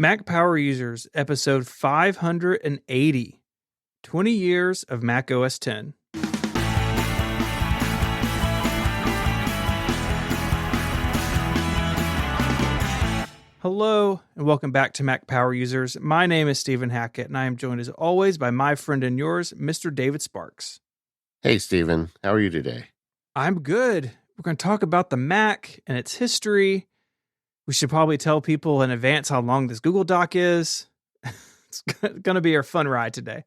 Mac Power Users, episode 580, 20 years of Mac OS X. Hello, and welcome back to Mac Power Users. My name is Stephen Hackett, and I am joined as always by my friend and yours, Mr. David Sparks. Hey, Stephen. How are you today? I'm good. We're going to talk about the Mac and its history. We should probably tell people in advance how long this Google Doc is. It's going to be a fun ride today.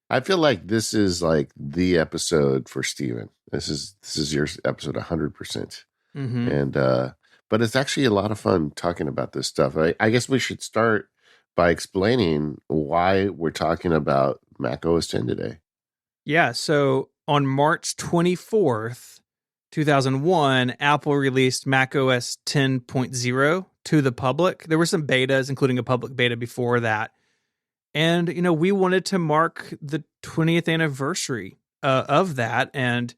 I feel like this is like the episode for Stephen. This is your episode 100%. Mm-hmm. And but it's actually a lot of fun talking about this stuff. I guess we should start by explaining why we're talking about Mac OS X today. Yeah, so on March 24th, 2001, Apple released Mac OS 10.0 to the public. There were some betas, including a public beta before that. And, we wanted to mark the 20th anniversary of that. And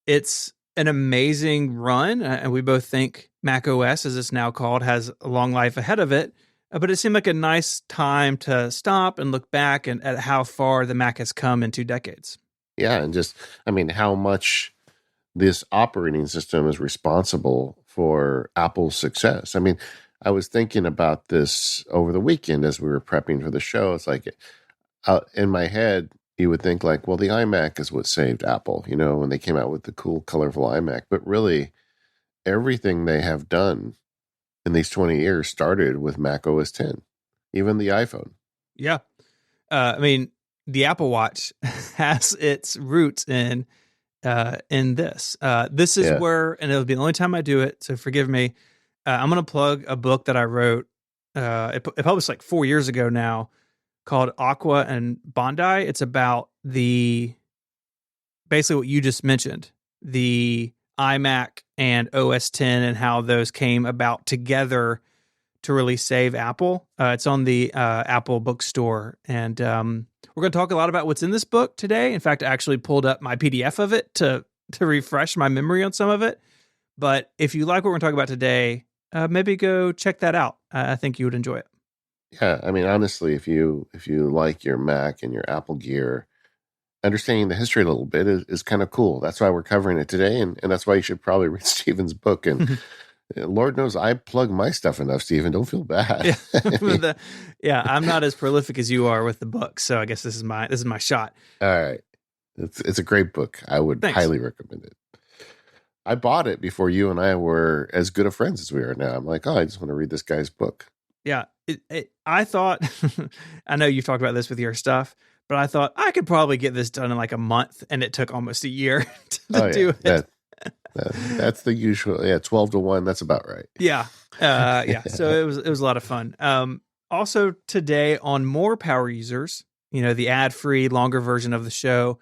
it's an amazing run. And we both think Mac OS, as it's now called, has a long life ahead of it. But it seemed like a nice time to stop and look back at how far the Mac has come in 2 decades. Yeah, and how much this operating system is responsible for Apple's success. I was thinking about this over the weekend as we were prepping for the show. It's like, in my head, you would think like, well, the iMac is what saved Apple, when they came out with the cool, colorful iMac. But really, everything they have done in these 20 years started with Mac OS X, even the iPhone. Yeah. The Apple Watch has its roots in this. This is where, and it'll be the only time I do it, so forgive me. I'm going to plug a book that I wrote. It published like 4 years ago now, called Aqua and Bondi. It's about basically what you just mentioned, the iMac and OS X and how those came about together to really save Apple. It's on the Apple bookstore. And we're going to talk a lot about what's in this book today. In fact, I actually pulled up my PDF of it to refresh my memory on some of it. But if you like what we're going to talk about today, maybe go check that out. I think you would enjoy it. Yeah, honestly, if you like your Mac and your Apple gear, understanding the history a little bit is kind of cool. That's why we're covering it today, and that's why you should probably read Stephen's book. And Lord knows I plug my stuff enough, Stephen. Don't feel bad. Yeah, I'm not as prolific as you are with the book, so I guess this is my shot. All right, it's a great book. I would highly recommend it. I bought it before you and I were as good of friends as we are now. I'm like, I just want to read this guy's book. Yeah, I thought, I know you've talked about this with your stuff, but I thought I could probably get this done in like a month, and it took almost a year to do it. That's the usual. Yeah, 12 to 1. That's about right. Yeah. So it was a lot of fun. Also today on More Power Users, the ad-free longer version of the show,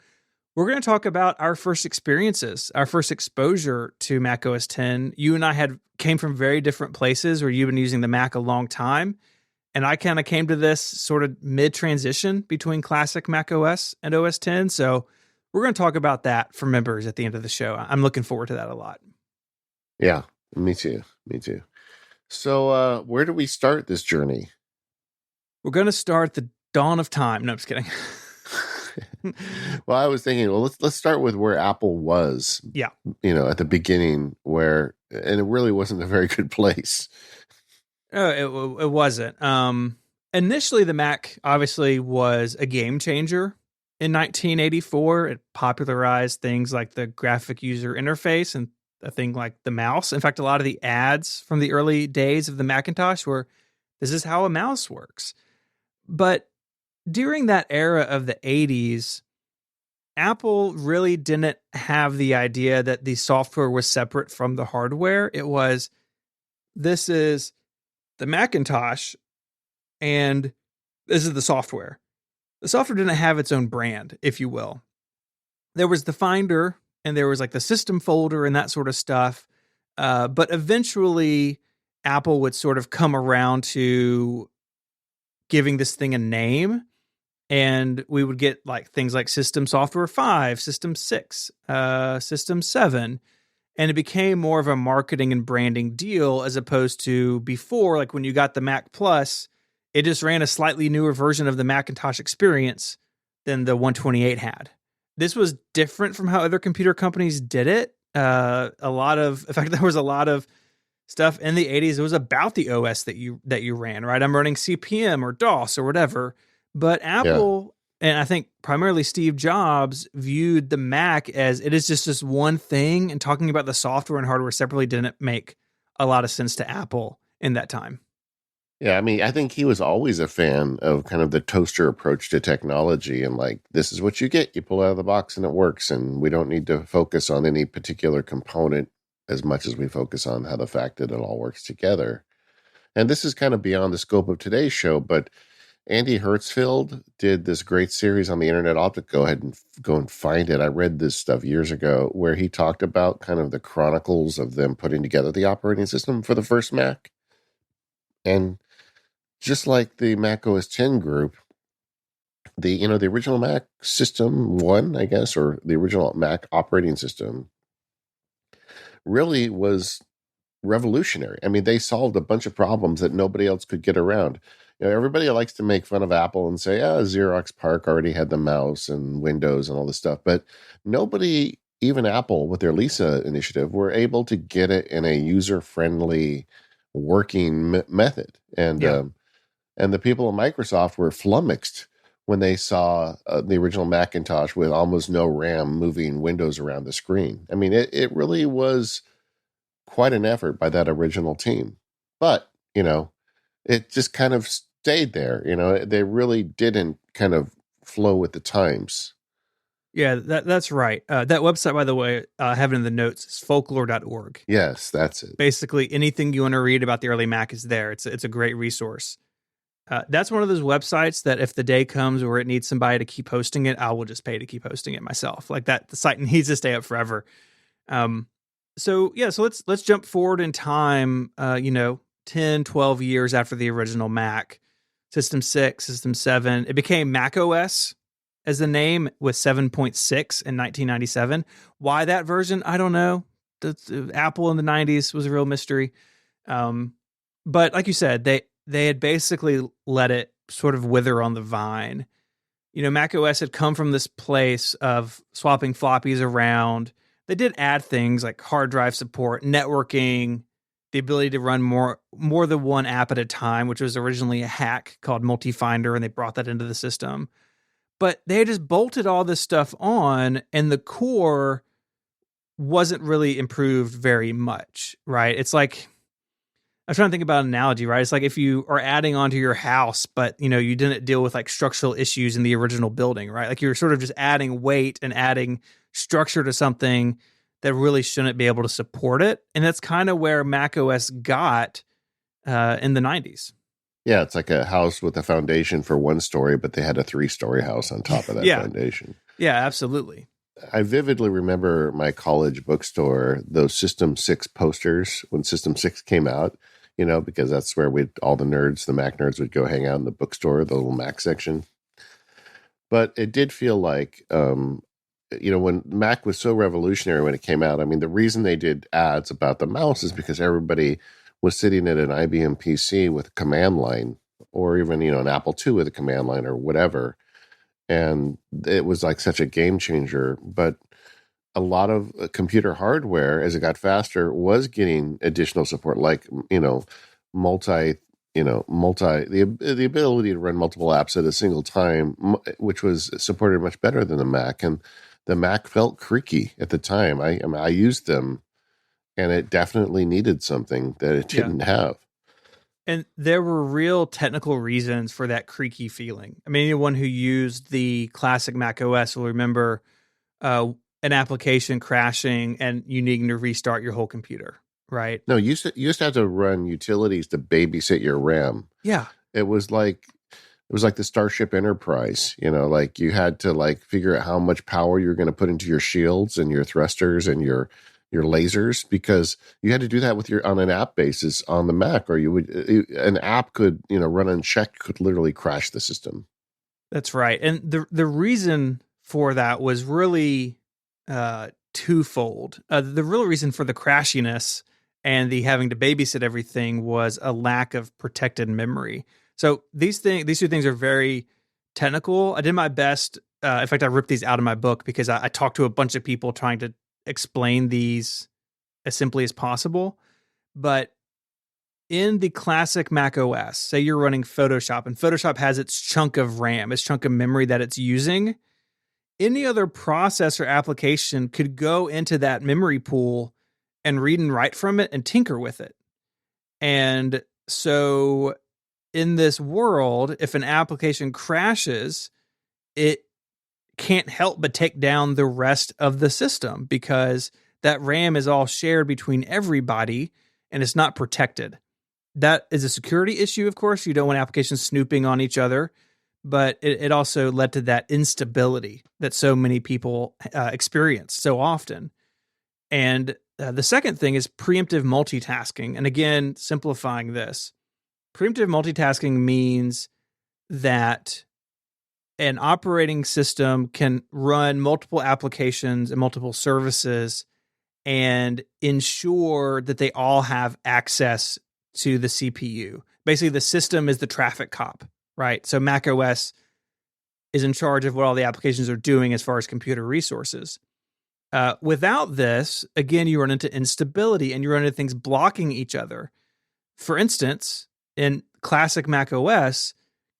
we're going to talk about our first experiences, our first exposure to Mac OS X. You and I came from very different places where you've been using the Mac a long time. And I kind of came to this sort of mid-transition between classic Mac OS and OS X. So we're going to talk about that for members at the end of the show. I'm looking forward to that a lot. Yeah, me too. So where do we start this journey? We're going to start the dawn of time. No, I'm just kidding. Well, I was thinking, let's start with where Apple was. Yeah. At the beginning and it really wasn't a very good place. It wasn't. Initially, the Mac obviously was a game changer in 1984. It popularized things like the graphic user interface and a thing like the mouse. In fact, a lot of the ads from the early days of the Macintosh were, this is how a mouse works. But during that era of the 80s, Apple really didn't have the idea that the software was separate from the hardware. It was, this is the Macintosh, and this is the software. The software didn't have its own brand, if you will. There was the Finder, and there was like the system folder and that sort of stuff. But eventually, Apple would sort of come around to giving this thing a name. And we would get like things like System Software 5, System 6, System 7. And it became more of a marketing and branding deal as opposed to before, like when you got the Mac Plus, It just ran a slightly newer version of the Macintosh experience than the 128 had. This was different from how other computer companies did it. In fact, there was a lot of stuff in the 80s. It was about the OS that you ran, right? I'm running CPM or DOS or whatever. But Yeah. Apple, and I think primarily Steve Jobs, viewed the Mac as it is just this one thing, and talking about the software and hardware separately didn't make a lot of sense to Apple in that time. Yeah, I mean, I think he was always a fan of kind of the toaster approach to technology and like, this is what you get. You pull it out of the box and it works. And we don't need to focus on any particular component as much as we focus on how the fact that it all works together. And this is kind of beyond the scope of today's show, but Andy Hertzfeld did this great series on the internet. I'll have to go ahead and go and find it. I read this stuff years ago where he talked about kind of the chronicles of them putting together the operating system for the first Mac. And just like the Mac OS X group, the original Mac system one, I guess, or the original Mac operating system really was revolutionary. I mean, they solved a bunch of problems that nobody else could get around. Everybody likes to make fun of Apple and say, Xerox PARC already had the mouse and Windows and all this stuff. But nobody, even Apple with their Lisa initiative, were able to get it in a user-friendly working method. Yeah. And the people at Microsoft were flummoxed when they saw the original Macintosh with almost no RAM moving windows around the screen. I mean, it really was quite an effort by that original team. But, it just kind of stayed there. They really didn't kind of flow with the times. Yeah, that's right. That website, by the way, I have it in the notes, is folklore.org. Yes, that's it. Basically, anything you want to read about the early Mac is there. It's a great resource. That's one of those websites that if the day comes where it needs somebody to keep hosting it, I will just pay to keep hosting it myself. Like that, the site needs to stay up forever. So let's jump forward in time, 10, 12 years after the original Mac. System 6, System 7. It became Mac OS as the name with 7.6 in 1997. Why that version? I don't know. Apple in the 90s was a real mystery. But like you said, they had basically let it sort of wither on the vine. Mac OS had come from this place of swapping floppies around. They did add things like hard drive support, networking, the ability to run more than one app at a time, which was originally a hack called Multi-Finder, and they brought that into the system. But they just bolted all this stuff on, and the core wasn't really improved very much, right? It's like, I'm trying to think about an analogy, right? It's like if you are adding onto your house, but you didn't deal with like structural issues in the original building, right? Like you're sort of just adding weight and adding structure to something that really shouldn't be able to support it. And that's kind of where macOS got in the 90s. Yeah, it's like a house with a foundation for one story, but they had a 3-story house on top of that Yeah. foundation. Yeah, absolutely. I vividly remember my college bookstore, those System 6 posters when System 6 came out, because that's where all the nerds, the Mac nerds would go hang out in the bookstore, the little Mac section. But it did feel like, when Mac was so revolutionary when it came out, I mean, the reason they did ads about the mouse is because everybody was sitting at an IBM PC with a command line, or even, an Apple II with a command line or whatever. And it was like such a game changer. But a lot of computer hardware, as it got faster, was getting additional support, like, the ability to run multiple apps at a single time, which was supported much better than the Mac. And the Mac felt creaky at the time. I used them, and it definitely needed something that it didn't have. And there were real technical reasons for that creaky feeling. I mean, anyone who used the classic Mac OS will remember an application crashing and you needing to restart your whole computer, right? No, you used to have to run utilities to babysit your RAM. Yeah. It was like the Starship Enterprise, like you had to like figure out how much power you're going to put into your shields and your thrusters and your lasers, because you had to do that on an app basis on the Mac, or an app could, run unchecked, could literally crash the system. That's right. And the reason for that was really twofold. The real reason for the crashiness and the having to babysit everything was a lack of protected memory. So these two things are very technical. I did my best. In fact, I ripped these out of my book because I talked to a bunch of people trying to explain these as simply as possible. But in the classic Mac OS, say you're running Photoshop, and Photoshop has its chunk of RAM, its chunk of memory that it's using. Any other process or application could go into that memory pool and read and write from it and tinker with it. And so in this world, if an application crashes, it can't help but take down the rest of the system because that RAM is all shared between everybody and it's not protected. That is a security issue, of course. You don't want applications snooping on each other, but it also led to that instability that so many people experience so often. And the second thing is preemptive multitasking. And again, simplifying this, preemptive multitasking means that an operating system can run multiple applications and multiple services and ensure that they all have access to the CPU. Basically, the system is the traffic cop, right? So Mac OS is in charge of what all the applications are doing as far as computer resources. Without this, again, you run into instability and you run into things blocking each other. For instance, in classic Mac OS,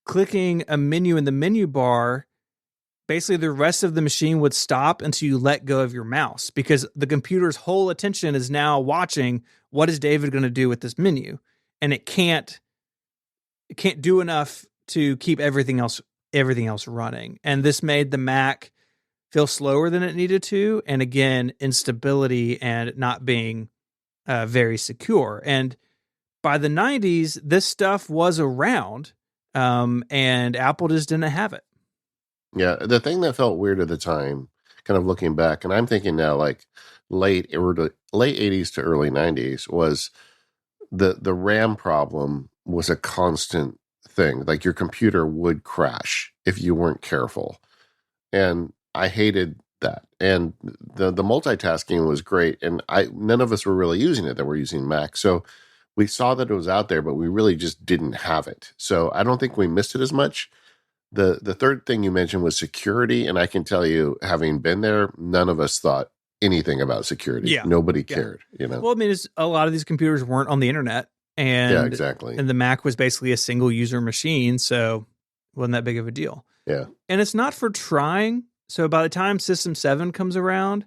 clicking a menu in the menu bar, basically the rest of the machine would stop until you let go of your mouse because the computer's whole attention is now watching what is David going to do with this menu, and it can't do enough to keep everything else running. And this made the Mac feel slower than it needed to, and again, instability and not being very secure. And by the 90s, this stuff was around, and Apple just didn't have it. Yeah, the thing that felt weird at the time, kind of looking back, and I'm thinking now, like late 80s to early 90s, was the RAM problem was a constant thing. Like your computer would crash if you weren't careful, and I hated that. And the multitasking was great, and none of us were really using it that were using Mac. So we saw that it was out there, but we really just didn't have it. So I don't think we missed it as much. The third thing you mentioned was security, and I can tell you, having been there, none of us thought anything about security. Yeah. Nobody cared, you know? Well, I mean, a lot of these computers weren't on the internet, and yeah, exactly. And the Mac was basically a single user machine, so it wasn't that big of a deal. Yeah. And it's not for trying. So by the time System 7 comes around,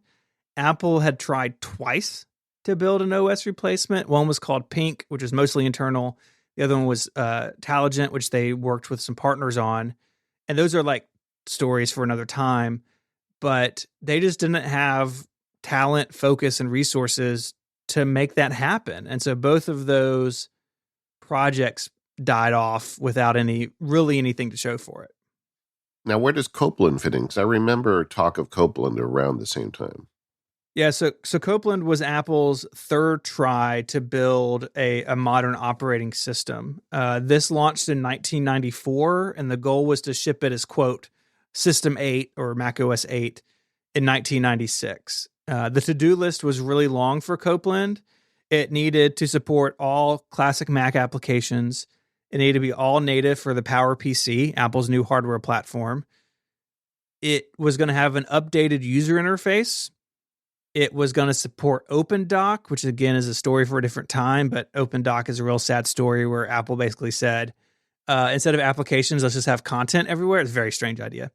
Apple had tried twice to build an OS replacement. One was called Pink, which was mostly internal. The other one was Taligent, which they worked with some partners on. And those are like stories for another time, but they just didn't have talent, focus, and resources to make that happen. And so both of those projects died off without anything to show for it. Now, where does Copeland fit in? Because I remember talk of Copeland around the same time. Yeah, so Copeland was Apple's third try to build a modern operating system. This launched in 1994, and the goal was to ship it as, quote, System 8 or Mac OS 8 in 1996. The to-do list was really long for Copeland. It needed to support all classic Mac applications. It needed to be all native for the PowerPC, Apple's new hardware platform. It was going to have an updated user interface. It was going to support OpenDoc, which again is a story for a different time, but OpenDoc is a real sad story where Apple basically said, instead of applications, let's just have content everywhere. It's a very strange idea.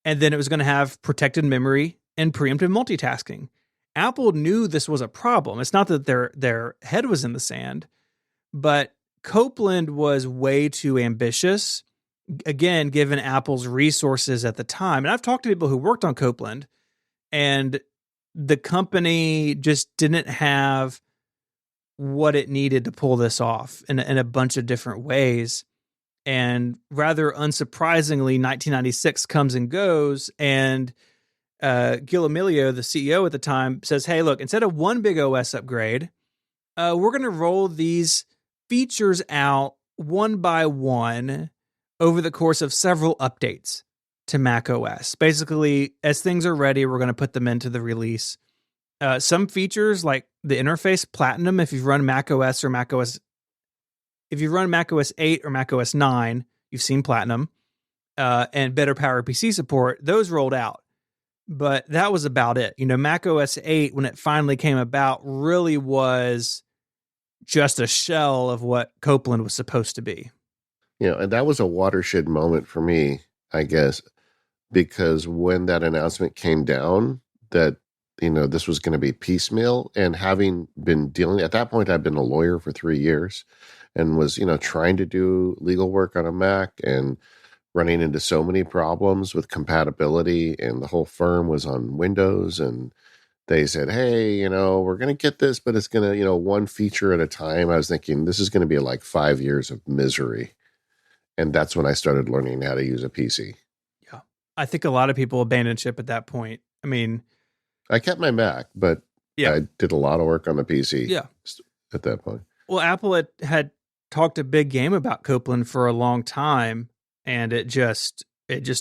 And then it was going to have protected memory and preemptive multitasking. Apple knew this was a problem. It's not that their head was in the sand, but Copeland was way too ambitious, again, given Apple's resources at the time. And I've talked to people who worked on Copeland, and the company just didn't have what it needed to pull this off in a bunch of different ways. And rather unsurprisingly, 1996 comes and goes, and Gil Amelio, the CEO at the time, says, hey, look, instead of one big OS upgrade, we're going to roll these features out one by one over the course of several updates to Mac OS. Basically, as things are ready, we're going to put them into the release. Some features like the interface Platinum, if you've run Mac OS or Mac OS if you run Mac OS 8 or Mac OS 9, you've seen Platinum and better PowerPC support. Those rolled out. But that was about it. Mac OS 8, when it finally came about, really was just a shell of what Copeland was supposed to be. And that was a watershed moment for me, I guess, because when that announcement came down that, this was going to be piecemeal, and having been dealing at that point, I'd been a lawyer for 3 years and was, trying to do legal work on a Mac and running into so many problems with compatibility, and the whole firm was on Windows, and they said, hey, we're going to get this, but it's going to, one feature at a time. I was thinking this is going to be like 5 years of misery. And that's when I started learning how to use a PC. Yeah. I think a lot of people abandoned ship at that point. I mean, I kept my Mac, but I did a lot of work on the PC at that point. Well, Apple had talked a big game about Copeland for a long time, and it just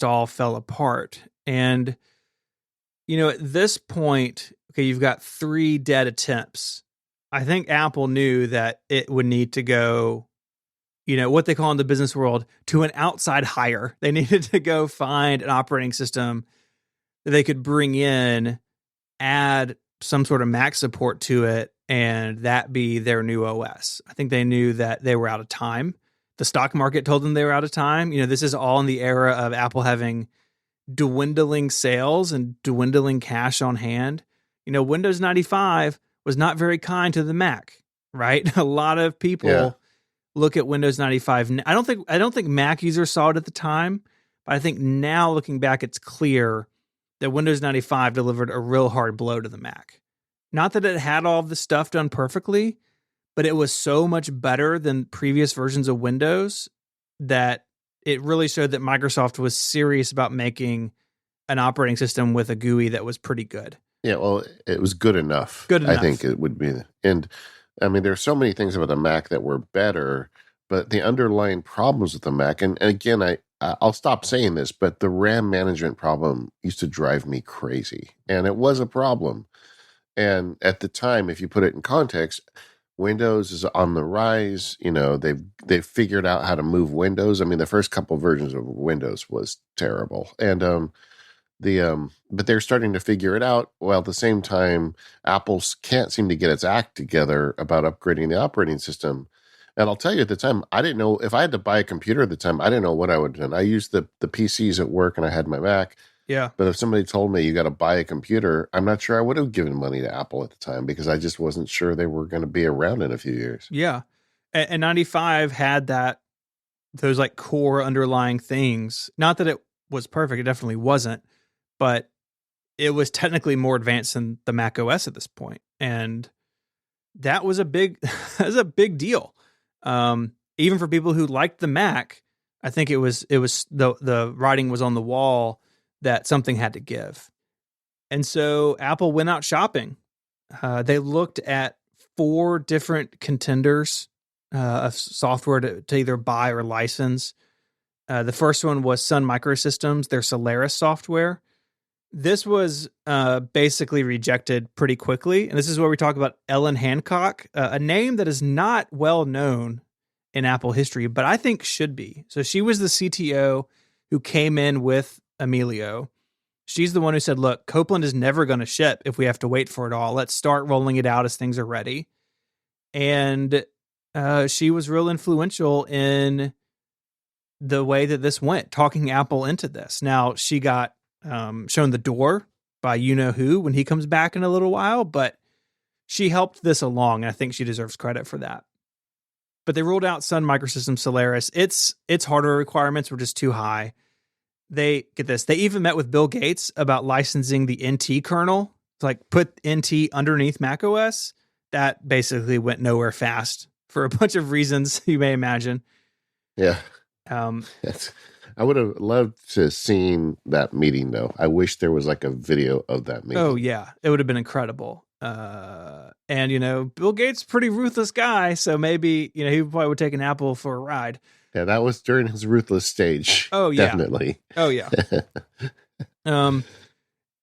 all fell apart. And, at this point, okay, you've got 3 dead attempts. I think Apple knew that it would need to go, what they call in the business world, to an outside hire. They needed to go find an operating system that they could bring in, add some sort of Mac support to it, and that be their new OS. I think they knew that they were out of time. The stock market told them they were out of time. This is all in the era of Apple having dwindling sales and dwindling cash on hand. Windows 95 was not very kind to the Mac, right? A lot of people look at Windows 95. I don't think Mac users saw it at the time, but I think now looking back, it's clear that Windows 95 delivered a real hard blow to the Mac. Not that it had all of the stuff done perfectly, but it was so much better than previous versions of Windows that it really showed that Microsoft was serious about making an operating system with a GUI that was pretty good. Yeah, well, it was good enough. Good enough. I think it would be. And I mean, there's so many things about the Mac that were better, but the underlying problems with the Mac, and again, I'll stop saying this, but the RAM management problem used to drive me crazy. And it was a problem. And at the time, if you put it in context, Windows is on the rise. They've figured out how to move Windows. I mean, the first couple versions of Windows was terrible. And but they're starting to figure it out. While at the same time, Apple can't seem to get its act together about upgrading the operating system. And I'll tell you, at the time, I didn't know if I had to buy a computer at the time. I didn't know what I would have done. I used the PCs at work, and I had my Mac. Yeah. But if somebody told me you got to buy a computer, I'm not sure I would have given money to Apple at the time, because I just wasn't sure they were going to be around in a few years. Yeah. And 95 had those like core underlying things. Not that it was perfect. It definitely wasn't, but it was technically more advanced than the Mac OS at this point. And that was a big deal. Even for people who liked the Mac, I think it was the writing was on the wall that something had to give. And so Apple went out shopping. They looked at 4 different contenders of software to either buy or license. The first one was Sun Microsystems, their Solaris software. This was basically rejected pretty quickly. And this is where we talk about Ellen Hancock, a name that is not well known in Apple history, but I think should be. So she was the CTO who came in with Emilio. She's the one who said, look, Copeland is never going to ship if we have to wait for it all. Let's start rolling it out as things are ready. And she was real influential in the way that this went, talking Apple into this. Now, she got shown the door by you-know-who when he comes back in a little while, but she helped this along, and I think she deserves credit for that. But they rolled out Sun Microsystems Solaris. Its hardware requirements were just too high. They even met with Bill Gates about licensing the NT kernel to like put NT underneath macOS. That basically went nowhere fast for a bunch of reasons you may imagine. Yeah. I would have loved to have seen that meeting, though. I wish there was like a video of that meeting. Oh, yeah. It would have been incredible. And, Bill Gates, pretty ruthless guy. So maybe, he probably would take an Apple for a ride. Yeah, that was during his ruthless stage. Oh, yeah. Definitely. Oh, yeah.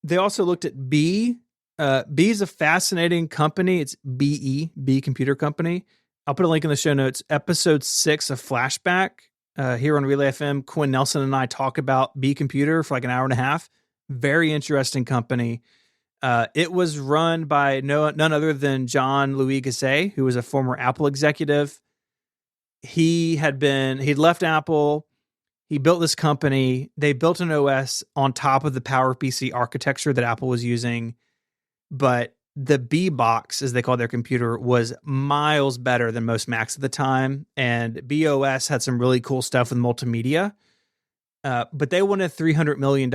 They also looked at B. B is a fascinating company. It's B Computer Company. I'll put a link in the show notes. Episode 6 of Flashback here on Relay FM. Quinn Nelson and I talk about B Computer for like an hour and a half. Very interesting company. It was run by none other than John Louis Gassé, who was a former Apple executive. He'd left Apple. He built this company. They built an OS on top of the PowerPC architecture that Apple was using. But the B box, as they call their computer, was miles better than most Macs at the time. And BOS had some really cool stuff with multimedia. But they wanted $300 million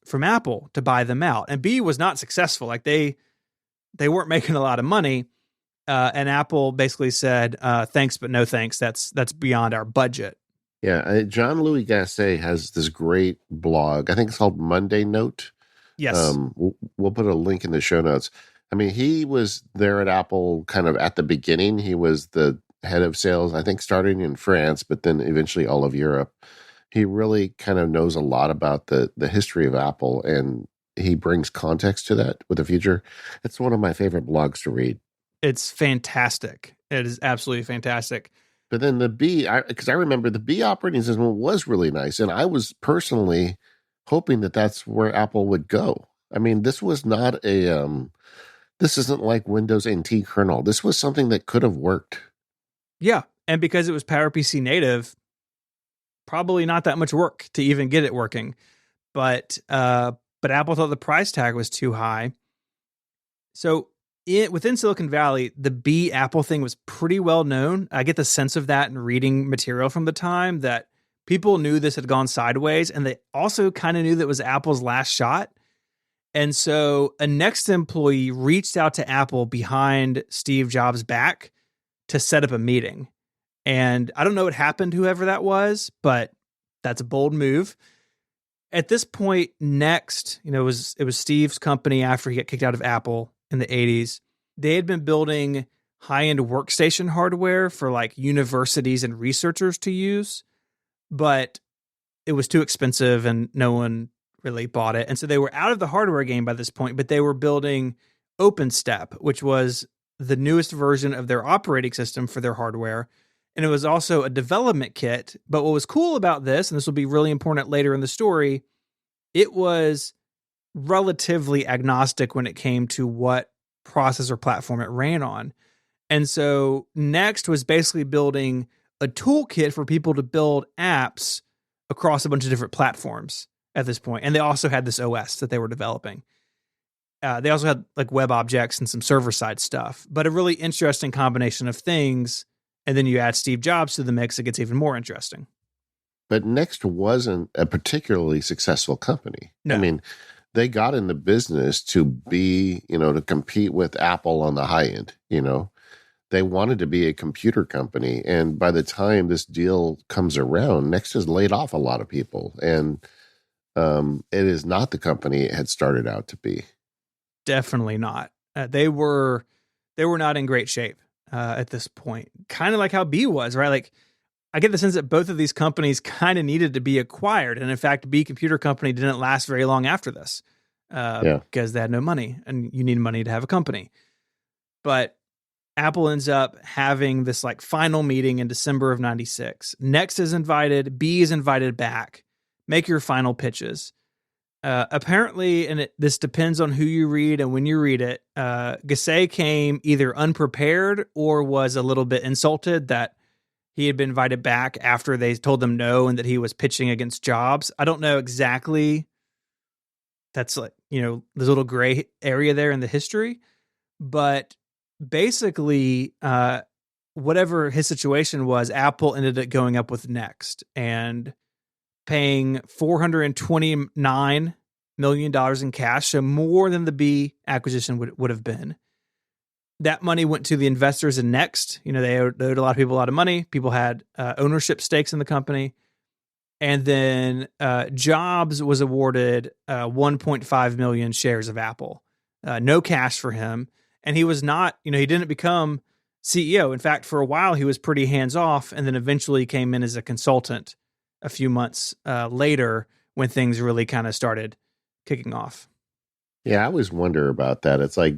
from Apple to buy them out. And B was not successful. Like they weren't making a lot of money. And Apple basically said, thanks, but no thanks. That's beyond our budget. Yeah. John Louis Gasset has this great blog. I think it's called Monday Note. Yes. We'll put a link in the show notes. I mean, he was there at Apple kind of at the beginning. He was the head of sales, I think, starting in France, but then eventually all of Europe. He really kind of knows a lot about the history of Apple, and he brings context to that with the future. It's one of my favorite blogs to read. It's fantastic. It is absolutely fantastic. But then the B, because I remember the B operating system was really nice, and I was personally hoping that that's where Apple would go. I mean, this was not this isn't like Windows NT kernel. This was something that could have worked. Yeah, and because it was PowerPC native, probably not that much work to even get it working. But Apple thought the price tag was too high. So within Silicon Valley, the B Apple thing was pretty well known. I get the sense of that in reading material from the time that people knew this had gone sideways, and they also kind of knew that it was Apple's last shot. And so a Next employee reached out to Apple behind Steve Jobs' back to set up a meeting. And I don't know what happened, whoever that was, but that's a bold move. At this point, Next, it was Steve's company after he got kicked out of Apple in the 80s. They had been building high-end workstation hardware for like universities and researchers to use, but it was too expensive and no one really bought it. And so they were out of the hardware game by this point, but they were building OpenStep, which was the newest version of their operating system for their hardware. And it was also a development kit. But what was cool about this, and this will be really important later in the story, it was relatively agnostic when it came to what processor platform it ran on. And so Next was basically building a toolkit for people to build apps across a bunch of different platforms at this point. And they also had this OS that they were developing. They also had like web objects and some server-side stuff, but a really interesting combination of things. And then you add Steve Jobs to the mix, it gets even more interesting. But Next wasn't a particularly successful company. No. I mean, they got in the business to be, to compete with Apple on the high end, They wanted to be a computer company. And by the time this deal comes around, Next has laid off a lot of people. And it is not the company it had started out to be. Definitely not. They were not in great shape at this point. Kind of like how B was, right? Like I get the sense that both of these companies kind of needed to be acquired, and in fact, B Computer Company didn't last very long after this because they had no money, and you need money to have a company. But Apple ends up having this like final meeting in December of '96. Next is invited, B is invited back. Make your final pitches. Apparently, and this depends on who you read and when you read it, Gassé came either unprepared or was a little bit insulted that he had been invited back after they told them no and that he was pitching against Jobs. I don't know exactly. That's like, there's a little gray area there in the history. But basically, whatever his situation was, Apple ended up going up with Next and paying $429 million in cash, so more than the B acquisition would have been. That money went to the investors in Next. They owed a lot of people a lot of money. People had ownership stakes in the company. And then Jobs was awarded 1.5 million shares of Apple. No cash for him. And he was not, he didn't become CEO. In fact, for a while, he was pretty hands-off and then eventually came in as a consultant a few months later when things really kind of started kicking off. Yeah, I always wonder about that. It's like,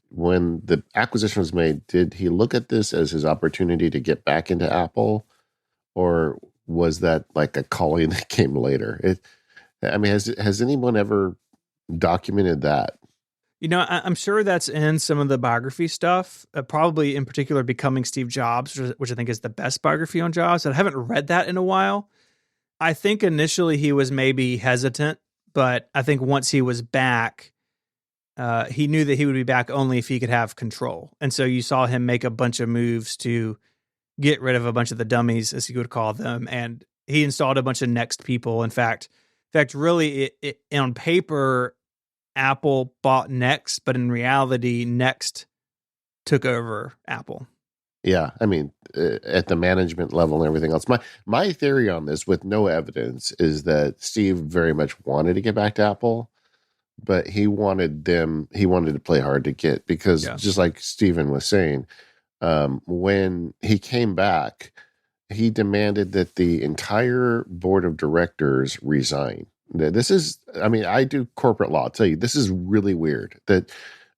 when the acquisition was made, did he look at this as his opportunity to get back into Apple, or was that like a calling that came later? I mean, has anyone ever documented that? I'm sure that's in some of the biography stuff, probably in particular Becoming Steve Jobs, which I think is the best biography on Jobs. I haven't read that in a while. I think initially he was maybe hesitant, but I think once he was back, he knew that he would be back only if he could have control. And so you saw him make a bunch of moves to get rid of a bunch of the dummies, as he would call them, and he installed a bunch of Next people. In fact, really, on paper, Apple bought Next, but in reality, Next took over Apple. Yeah, I mean, at the management level and everything else. My theory on this, with no evidence, is that Steve very much wanted to get back to Apple, but he wanted to play hard to get, because Yeah. just like Steven was saying, when he came back, he demanded that the entire board of directors resign. This is, I mean, I do corporate law. I'll tell you, this is really weird that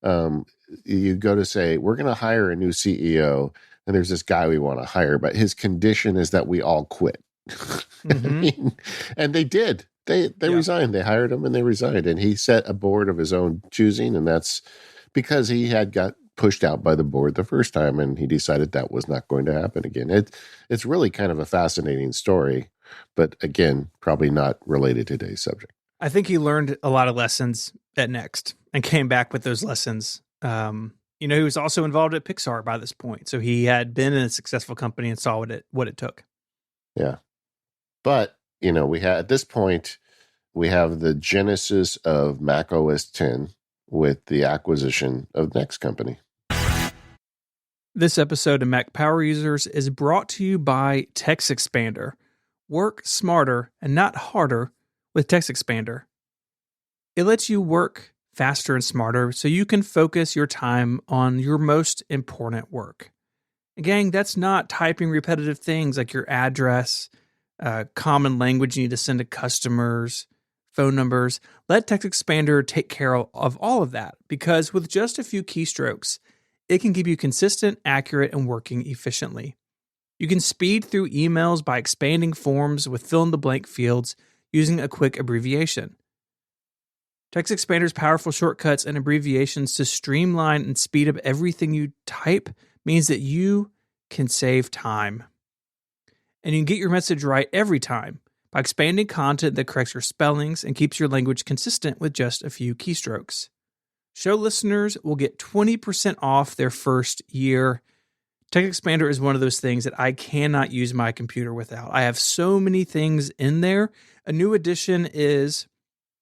um, you go to say, we're going to hire a new CEO, and there's this guy we want to hire, but his condition is that we all quit. I Mm-hmm. mean, and they did. They Yeah. resigned. They hired him and they resigned. And he set a board of his own choosing, and that's because he had got pushed out by the board the first time, and he decided that was not going to happen again. It's really kind of a fascinating story, but again, probably not related to today's subject. I think he learned a lot of lessons at Next and came back with those lessons. He was also involved at Pixar by this point, so he had been in a successful company and saw what it took. Yeah. But, we had, at this point, we have the genesis of Mac OS X with the acquisition of Next Company. This episode of Mac Power Users is brought to you by TextExpander. Work smarter and not harder with TextExpander. It lets you work faster and smarter so you can focus your time on your most important work. And gang, that's not typing repetitive things like your address, common language you need to send to customers, phone numbers. Let TextExpander take care of all of that, because with just a few keystrokes, it can keep you consistent, accurate, and working efficiently. You can speed through emails by expanding forms with fill-in-the-blank fields using a quick abbreviation. TextExpander's powerful shortcuts and abbreviations to streamline and speed up everything you type means that you can save time. And you can get your message right every time by expanding content that corrects your spellings and keeps your language consistent with just a few keystrokes. Show listeners will get 20% off their first year. TextExpander is one of those things that I cannot use my computer without. I have so many things in there. A new addition is,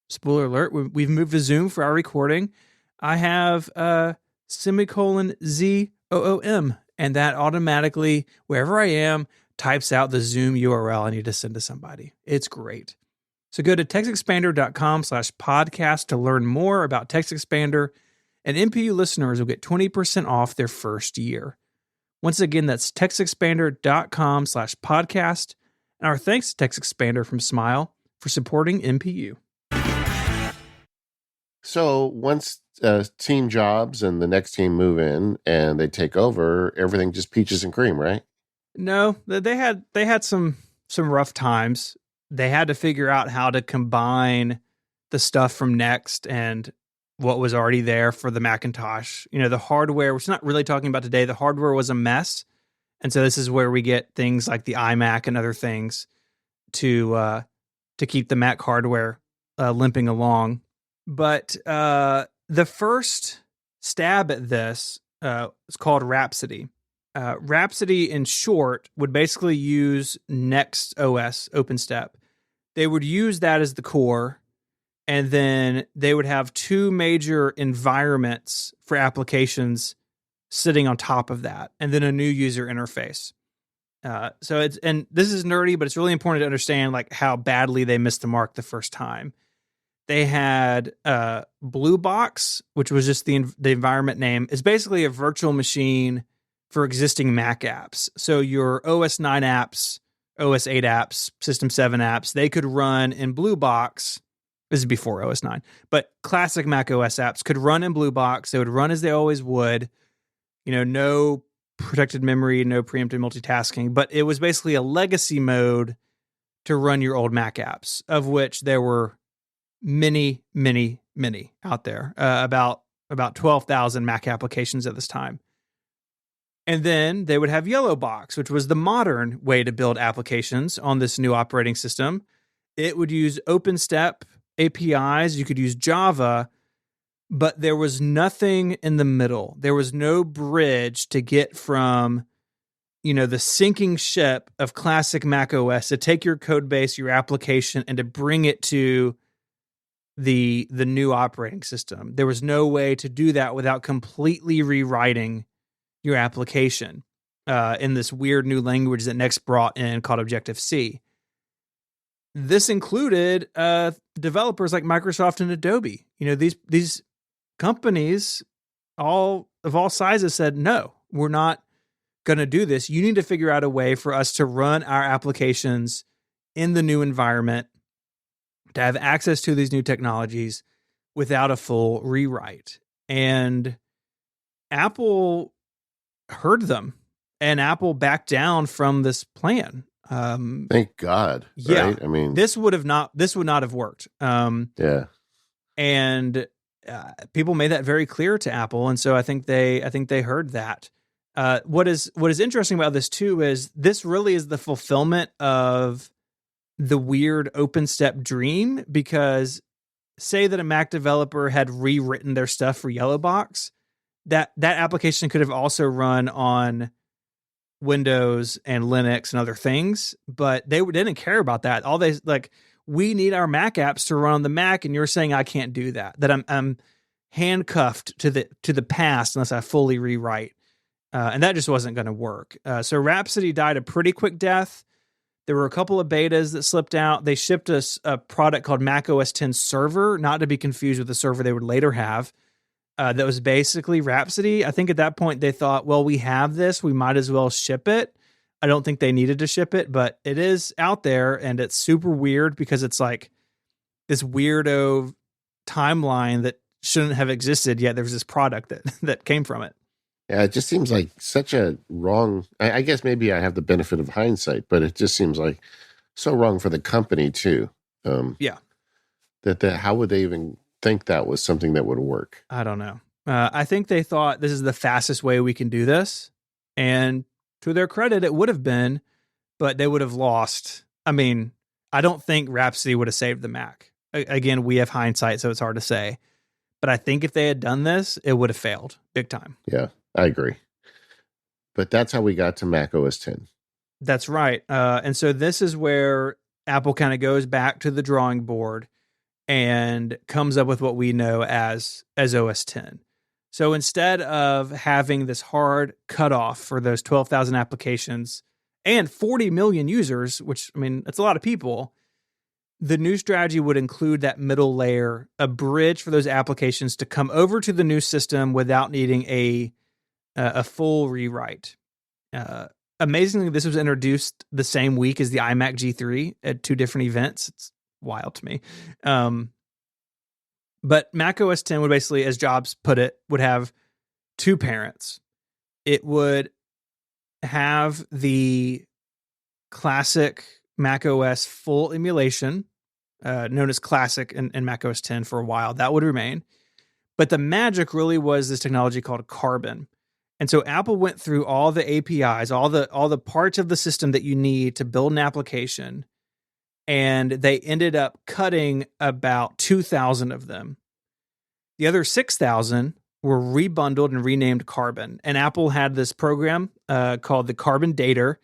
spoiler alert, we've moved to Zoom for our recording. I have semicolon ZOOM, and that automatically, wherever I am, types out the Zoom URL I need to send to somebody. It's great. So go to textexpander.com/podcast to learn more about TextExpander, and MPU listeners will get 20% off their first year. Once again, that's textexpander.com/podcast. And our thanks to TextExpander from Smile for supporting MPU. So once Team Jobs and the next team move in and they take over, everything just peaches and cream, right? No, they had some rough times. They had to figure out how to combine the stuff from Next and what was already there for the Macintosh. The hardware, which we're not really talking about today, the hardware was a mess. And so this is where we get things like the iMac and other things to keep the Mac hardware limping along. But the first stab at this is called Rhapsody. Rhapsody, in short, would basically use Next OS OpenStep. They would use that as the core, and then they would have two major environments for applications sitting on top of that, and then a new user interface. And this is nerdy, but it's really important to understand like how badly they missed the mark the first time. They had Blue Box, which was just the environment name. It's basically a virtual machine for existing Mac apps. So your OS 9 apps, OS 8 apps, System 7 apps, they could run in Blue Box This is before OS 9. But classic Mac OS apps could run in Blue Box. They would run as they always would. No protected memory, no preemptive multitasking. But it was basically a legacy mode to run your old Mac apps, of which there were many, many, many out there. About 12,000 Mac applications at this time. And then they would have Yellow Box, which was the modern way to build applications on this new operating system. It would use OpenStep APIs. You could use Java, but there was nothing in the middle. There was no bridge to get from, the sinking ship of classic Mac OS to take your code base, your application, and to bring it to the new operating system. There was no way to do that without completely rewriting your application in this weird new language that Next brought in called Objective-C. This included developers like Microsoft and Adobe. These companies, all sizes, said, no, we're not going to do this. You need to figure out a way for us to run our applications in the new environment, to have access to these new technologies without a full rewrite. And Apple heard them, and Apple backed down from this plan. Thank God. Yeah. Right? I mean, this would not have worked. Yeah. And people made that very clear to Apple. And so I think they heard that. What is interesting about this too is this really is the fulfillment of the weird OpenStep dream, because say that a Mac developer had rewritten their stuff for Yellow Box, that application could have also run on Windows and Linux and other things, but they didn't care about that. All they we need our Mac apps to run on the Mac, and you're saying I can't do that. That I'm handcuffed to the past unless I fully rewrite, and that just wasn't going to work. So Rhapsody died a pretty quick death. There were a couple of betas that slipped out. They shipped us a product called Mac OS X Server, not to be confused with the server they would later have. That was basically Rhapsody. I think at that point they thought, well, we have this, we might as well ship it. I don't think they needed to ship it, but it is out there, and it's super weird because it's like this weirdo timeline that shouldn't have existed, yet there's this product that came from it. Yeah, it just seems like such a wrong. I guess maybe I have the benefit of hindsight, but it just seems like so wrong for the company too. Yeah. That how would they even think that was something that would work? I don't know. I think they thought this is the fastest way we can do this. And to their credit, it would have been, but they would have lost. I mean, I don't think Rhapsody would have saved the Mac. Again, we have hindsight, so it's hard to say. But I think if they had done this, it would have failed big time. Yeah, I agree. But that's how we got to Mac OS X. That's right. And so this is where Apple kind of goes back to the drawing board and comes up with what we know as OS X. So instead of having this hard cutoff for those 12,000 applications and 40 million users, which, I mean, that's a lot of people, the new strategy would include that middle layer, a bridge for those applications to come over to the new system without needing a full rewrite. Amazingly, this was introduced the same week as the iMac G3 at two different events. It's wild to me. But Mac OS X would basically, as Jobs put it, would have two parents. It would have the classic Mac OS full emulation, known as Classic in Mac OS X for a while. That would remain. But the magic really was this technology called Carbon. And so Apple went through all the APIs, all the parts of the system that you need to build an application, and they ended up cutting about 2,000 of them. The other 6,000 were rebundled and renamed Carbon. And Apple had this program called the Carbon Dater,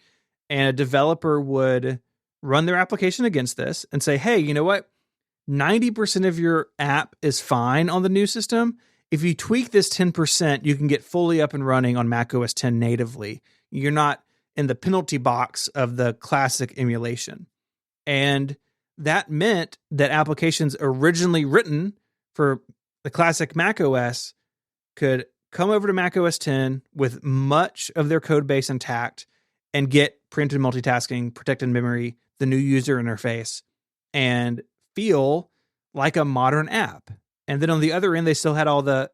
and a developer would run their application against this and say, hey, you know what? 90% of your app is fine on the new system. If you tweak this 10%, you can get fully up and running on Mac OS X natively. You're not in the penalty box of the classic emulation. And that meant that applications originally written for the classic Mac OS could come over to Mac OS X with much of their code base intact and get preemptive multitasking, protected memory, the new user interface, and feel like a modern app. And then on the other end, they still had all the,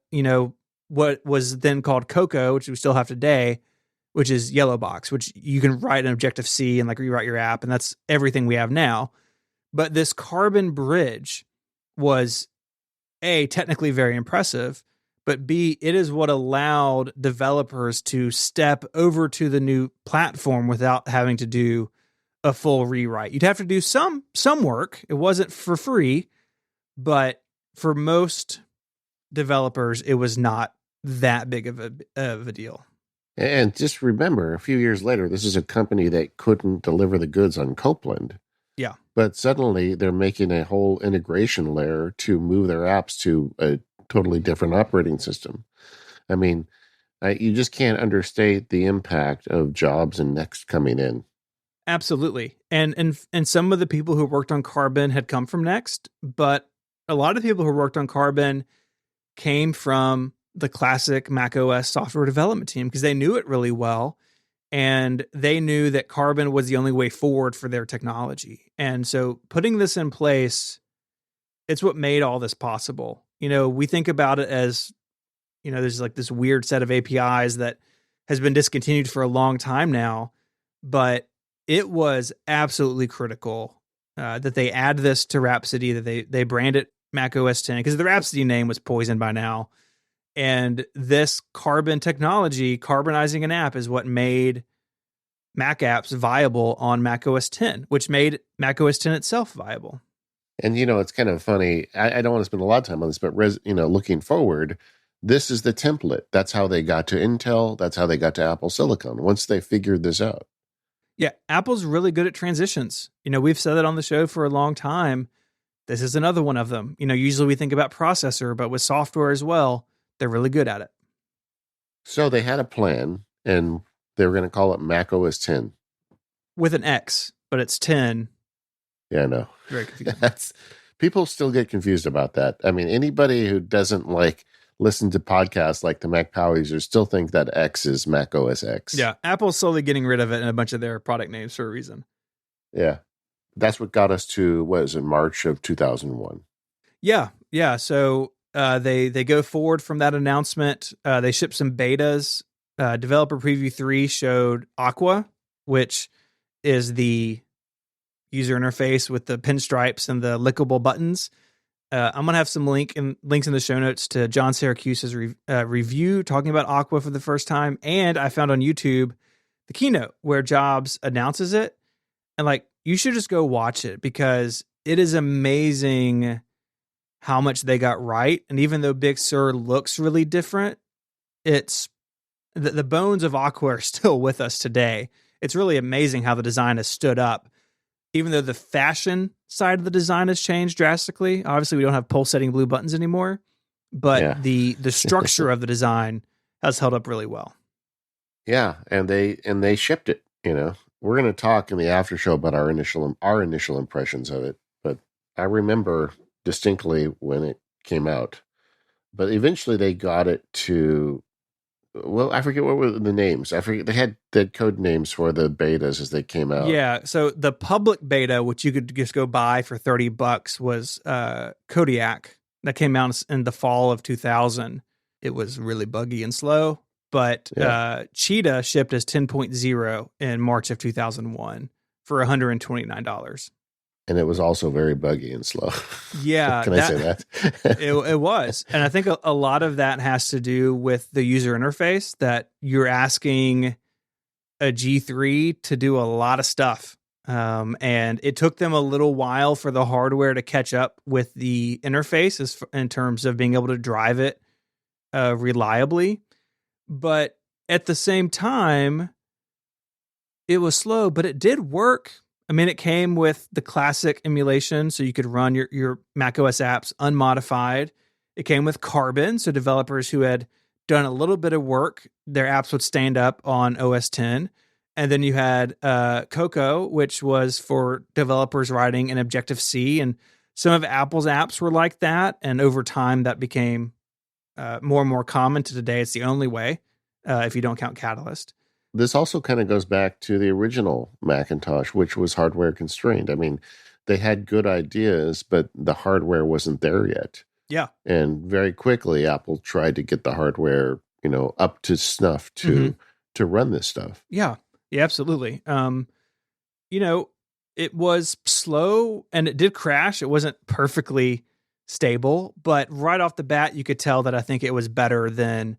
what was then called Cocoa, which we still have today, which is Yellow Box, which you can write an Objective C and like rewrite your app. And that's everything we have now. But this Carbon bridge was A, technically very impressive, but B, it is what allowed developers to step over to the new platform without having to do a full rewrite. You'd have to do some work. It wasn't for free, but for most developers, it was not that big of a deal. And just remember, a few years later, this is a company that couldn't deliver the goods on Copeland. Yeah. But suddenly they're making a whole integration layer to move their apps to a totally different operating system. I mean, you just can't understate the impact of Jobs and Next coming in. Absolutely. And some of the people who worked on Carbon had come from Next, but a lot of people who worked on Carbon came from the classic Mac OS software development team because they knew it really well. And they knew that Carbon was the only way forward for their technology. And so putting this in place, it's what made all this possible. We think about it as, there's like this weird set of APIs that has been discontinued for a long time now, but it was absolutely critical that they add this to Rhapsody, that they brand it Mac OS 10, because the Rhapsody name was poisoned by now. And this Carbon technology, carbonizing an app, is what made Mac apps viable on Mac OS 10, which made Mac OS 10 itself viable. And, it's kind of funny. I don't want to spend a lot of time on this, but, looking forward, this is the template. That's how they got to Intel. That's how they got to Apple Silicon once they figured this out. Yeah, Apple's really good at transitions. We've said it on the show for a long time. This is another one of them. Usually we think about processor, but with software as well, they're really good at it. So they had a plan, and they were going to call it Mac OS 10. With an X, but it's 10. Yeah, I know. Very confusing. People still get confused about that. I mean, anybody who doesn't listen to podcasts like the Mac Power Users still think that X is Mac OS X. Yeah, Apple's slowly getting rid of it in a bunch of their product names for a reason. Yeah. That's what got us to, March of 2001. Yeah. So they go forward from that announcement. They shipped some betas. Developer Preview 3 showed Aqua, which is the user interface with the pinstripes and the clickable buttons. I'm going to have some links in the show notes to John Siracusa's review talking about Aqua for the first time. And I found on YouTube the keynote where Jobs announces it. And you should just go watch it because it is amazing how much they got right. And even though Big Sur looks really different, it's the bones of Aqua are still with us today. It's really amazing how the design has stood up. Even though the fashion side of the design has changed drastically. Obviously, we don't have pulsating blue buttons anymore, but the structure of the design has held up really well. Yeah, and they shipped it, We're going to talk in the after show about our initial impressions of it, but I remember distinctly when it came out. But eventually they got it to, I forget what were the names. I forget, they had the code names for the betas as they came out. Yeah, so the public beta, which you could just go buy for $30, was Kodiak. That came out in the fall of 2000. It was really buggy and slow. But Cheetah shipped as 10.0 in March of 2001 for $129. And it was also very buggy and slow. Yeah. Can I say that? it was. And I think a lot of that has to do with the user interface, that you're asking a G3 to do a lot of stuff. And it took them a little while for the hardware to catch up with the interface in terms of being able to drive it reliably. But at the same time, it was slow, but it did work. I mean, it came with the classic emulation, so you could run your macOS apps unmodified. It came with Carbon, so developers who had done a little bit of work, their apps would stand up on OS 10. And then you had Cocoa, which was for developers writing in Objective-C. And some of Apple's apps were like that. And over time, that became more and more common. To today, it's the only way, if you don't count Catalyst. This also kind of goes back to the original Macintosh, which was hardware constrained. I mean, they had good ideas, but the hardware wasn't there yet. Yeah. And very quickly, Apple tried to get the hardware, up to snuff Mm-hmm. to run this stuff. Yeah. Yeah, absolutely. You know, it was slow and it did crash. It wasn't perfectly stable, but right off the bat, you could tell that I think it was better than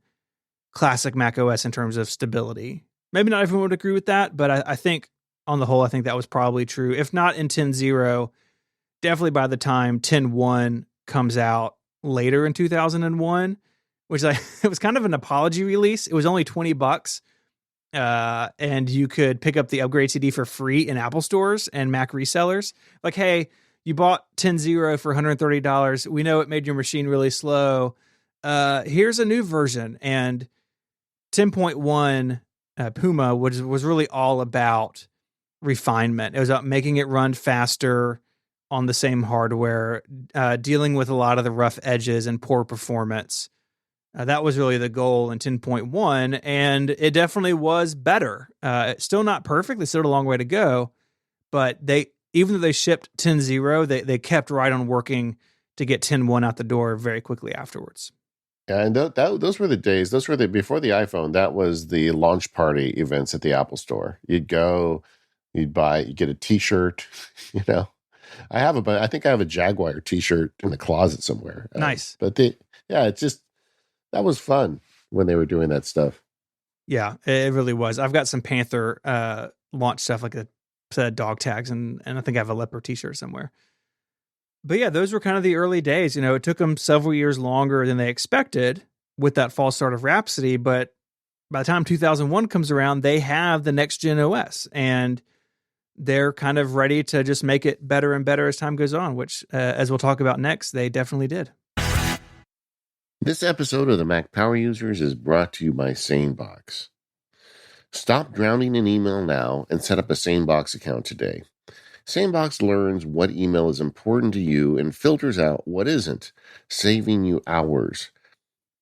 classic Mac OS in terms of stability. Maybe not everyone would agree with that, but I think on the whole, I think that was probably true. If not in 10.0, definitely by the time 10.1 comes out later in 2001, which like it was kind of an apology release. It was only $20. And you could pick up the upgrade CD for free in Apple stores and Mac resellers. Like, hey, you bought 10.0 for $130. We know it made your machine really slow. Here's a new version. And 10.1 Puma was really all about refinement. It was about making it run faster on the same hardware, dealing with a lot of the rough edges and poor performance. That was really the goal in 10.1, and it definitely was better. It's still not perfect. They still had a long way to go, but even though they shipped 10.0, they kept right on working to get 10.1 out the door very quickly afterwards. Yeah, and those were the days. Those were before the iPhone. That was the launch party events at the Apple Store. You'd go, you'd get a T-shirt. I think I have a Jaguar T-shirt in the closet somewhere. Nice, it's just that was fun when they were doing that stuff. Yeah, it really was. I've got some Panther launch stuff like a set of dog tags, and I think I have a leopard T-shirt somewhere. But yeah, those were kind of the early days. It took them several years longer than they expected with that false start of Rhapsody. But by the time 2001 comes around, they have the next gen OS, and they're kind of ready to just make it better and better as time goes on, which, as we'll talk about next, they definitely did. This episode of the Mac Power Users is brought to you by SaneBox. Stop drowning in email now and set up a SaneBox account today. SaneBox learns what email is important to you and filters out what isn't, saving you hours.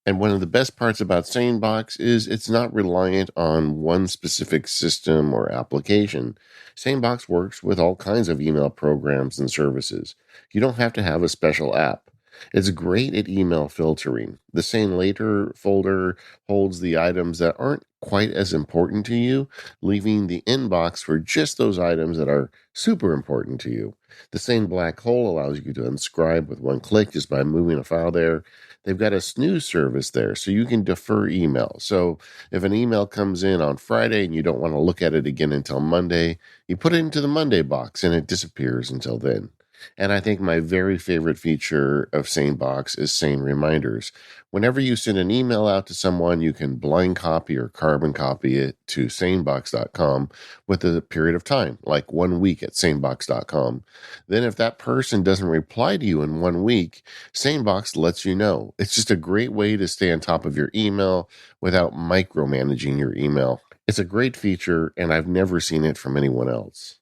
And one of the best parts about SaneBox is it's not reliant on one specific system or application. SaneBox works with all kinds of email programs and services. You don't have to have a special app. It's great at email filtering. The Sane Later folder holds the items that aren't quite as important to you, leaving the inbox for just those items that are super important to you. The Sane Black Hole allows you to unscribe with one click just by moving a file there. They've got a snooze service there, so you can defer email. So if an email comes in on Friday and you don't want to look at it again until Monday, you put it into the Monday box and it disappears until then. And I think my very favorite feature of SaneBox is Sane Reminders. Whenever you send an email out to someone, you can blind copy or carbon copy it to sanebox.com with a period of time, like 1 week at sanebox.com. Then if that person doesn't reply to you in 1 week, SaneBox lets you know. It's just a great way to stay on top of your email without micromanaging your email. It's a great feature, and I've never seen it from anyone else.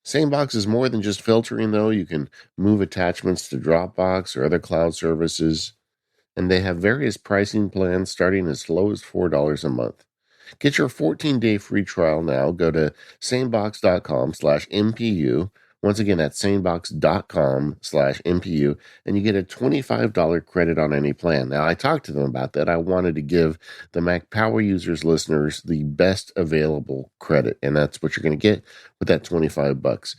SaneBox is more than just filtering, though. You can move attachments to Dropbox or other cloud services, and they have various pricing plans starting as low as $4 a month. Get your 14-day free trial now. Go to sanebox.com/MPU. Once again, that's sanebox.com/MPU, and you get a $25 credit on any plan. Now, I talked to them about that. I wanted to give the Mac Power Users listeners the best available credit, and that's what you're going to get with that $25.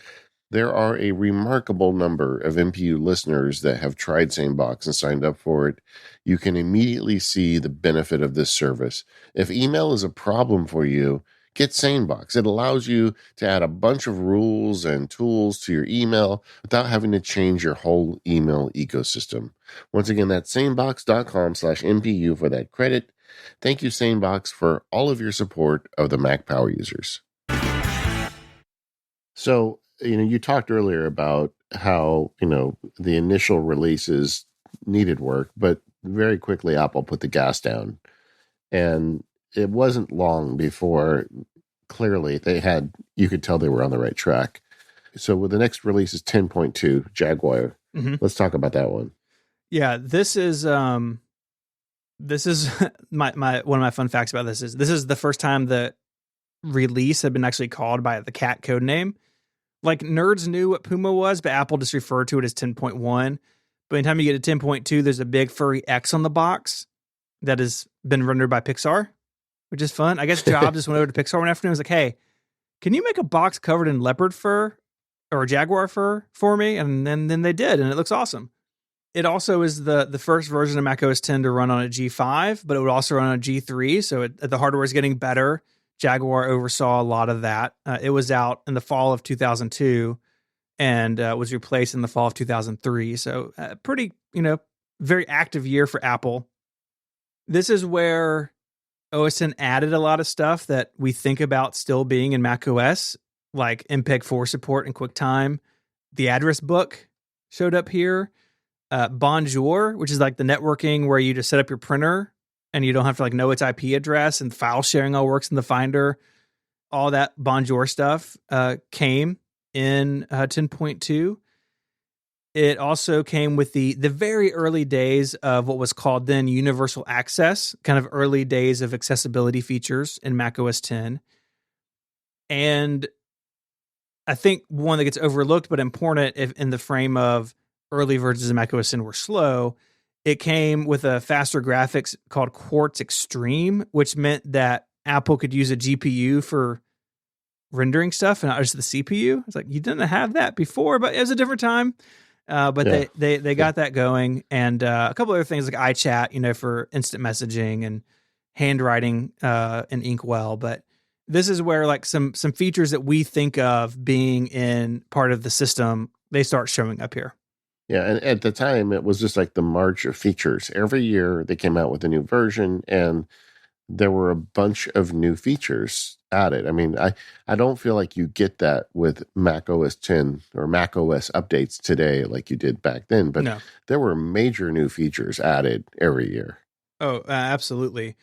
There are a remarkable number of MPU listeners that have tried SaneBox and signed up for it. You can immediately see the benefit of this service. If email is a problem for you, get SaneBox. It allows you to add a bunch of rules and tools to your email without having to change your whole email ecosystem. Once again, that's sanebox.com/MPU for that credit. Thank you, SaneBox, for all of your support of the Mac Power Users. So, you talked earlier about how, the initial releases needed work, but very quickly Apple put the gas down. And it wasn't long before clearly you could tell they were on the right track. So with the next release is 10.2 Jaguar. Mm-hmm. Let's talk about that one. Yeah, this is my one of my fun facts about this is the first time the release had been actually called by the cat code name, Like nerds knew what Puma was, but Apple just referred to it as 10.1. But anytime you get to 10.2, there's a big furry X on the box that has been rendered by Pixar, which is fun. I guess Jobs just went over to Pixar one afternoon and was like, hey, can you make a box covered in leopard fur or jaguar fur for me? And then they did, and it looks awesome. It also is the first version of macOS 10 to run on a G5, but it would also run on a G3. So the hardware is getting better. Jaguar oversaw a lot of that. It was out in the fall of 2002 and was replaced in the fall of 2003. So pretty, very active year for Apple. This is where OS X added a lot of stuff that we think about still being in macOS, like MPEG-4 support and QuickTime. The address book showed up here. Bonjour, which is like the networking where you just set up your printer and you don't have to like know its IP address, and file sharing all works in the Finder. All that Bonjour stuff came in 10.2. It also came with the very early days of what was called then universal access, kind of early days of accessibility features in macOS 10. And I think one that gets overlooked but important if in the frame of early versions of macOS 10 were slow, it came with a faster graphics called Quartz Extreme, which meant that Apple could use a GPU for rendering stuff and not just the CPU. It's like, you didn't have that before, but it was a different time. But Yeah. they got that going, and a couple other things like iChat, for instant messaging and handwriting in Inkwell. But this is where like some features that we think of being in part of the system, they start showing up here. Yeah, and at the time, it was just like the march of features. Every year, they came out with a new version, and there were a bunch of new features added. I mean, I don't feel like you get that with Mac OS 10 or Mac OS updates today like you did back then, but No. there were major new features added every year. Oh, absolutely.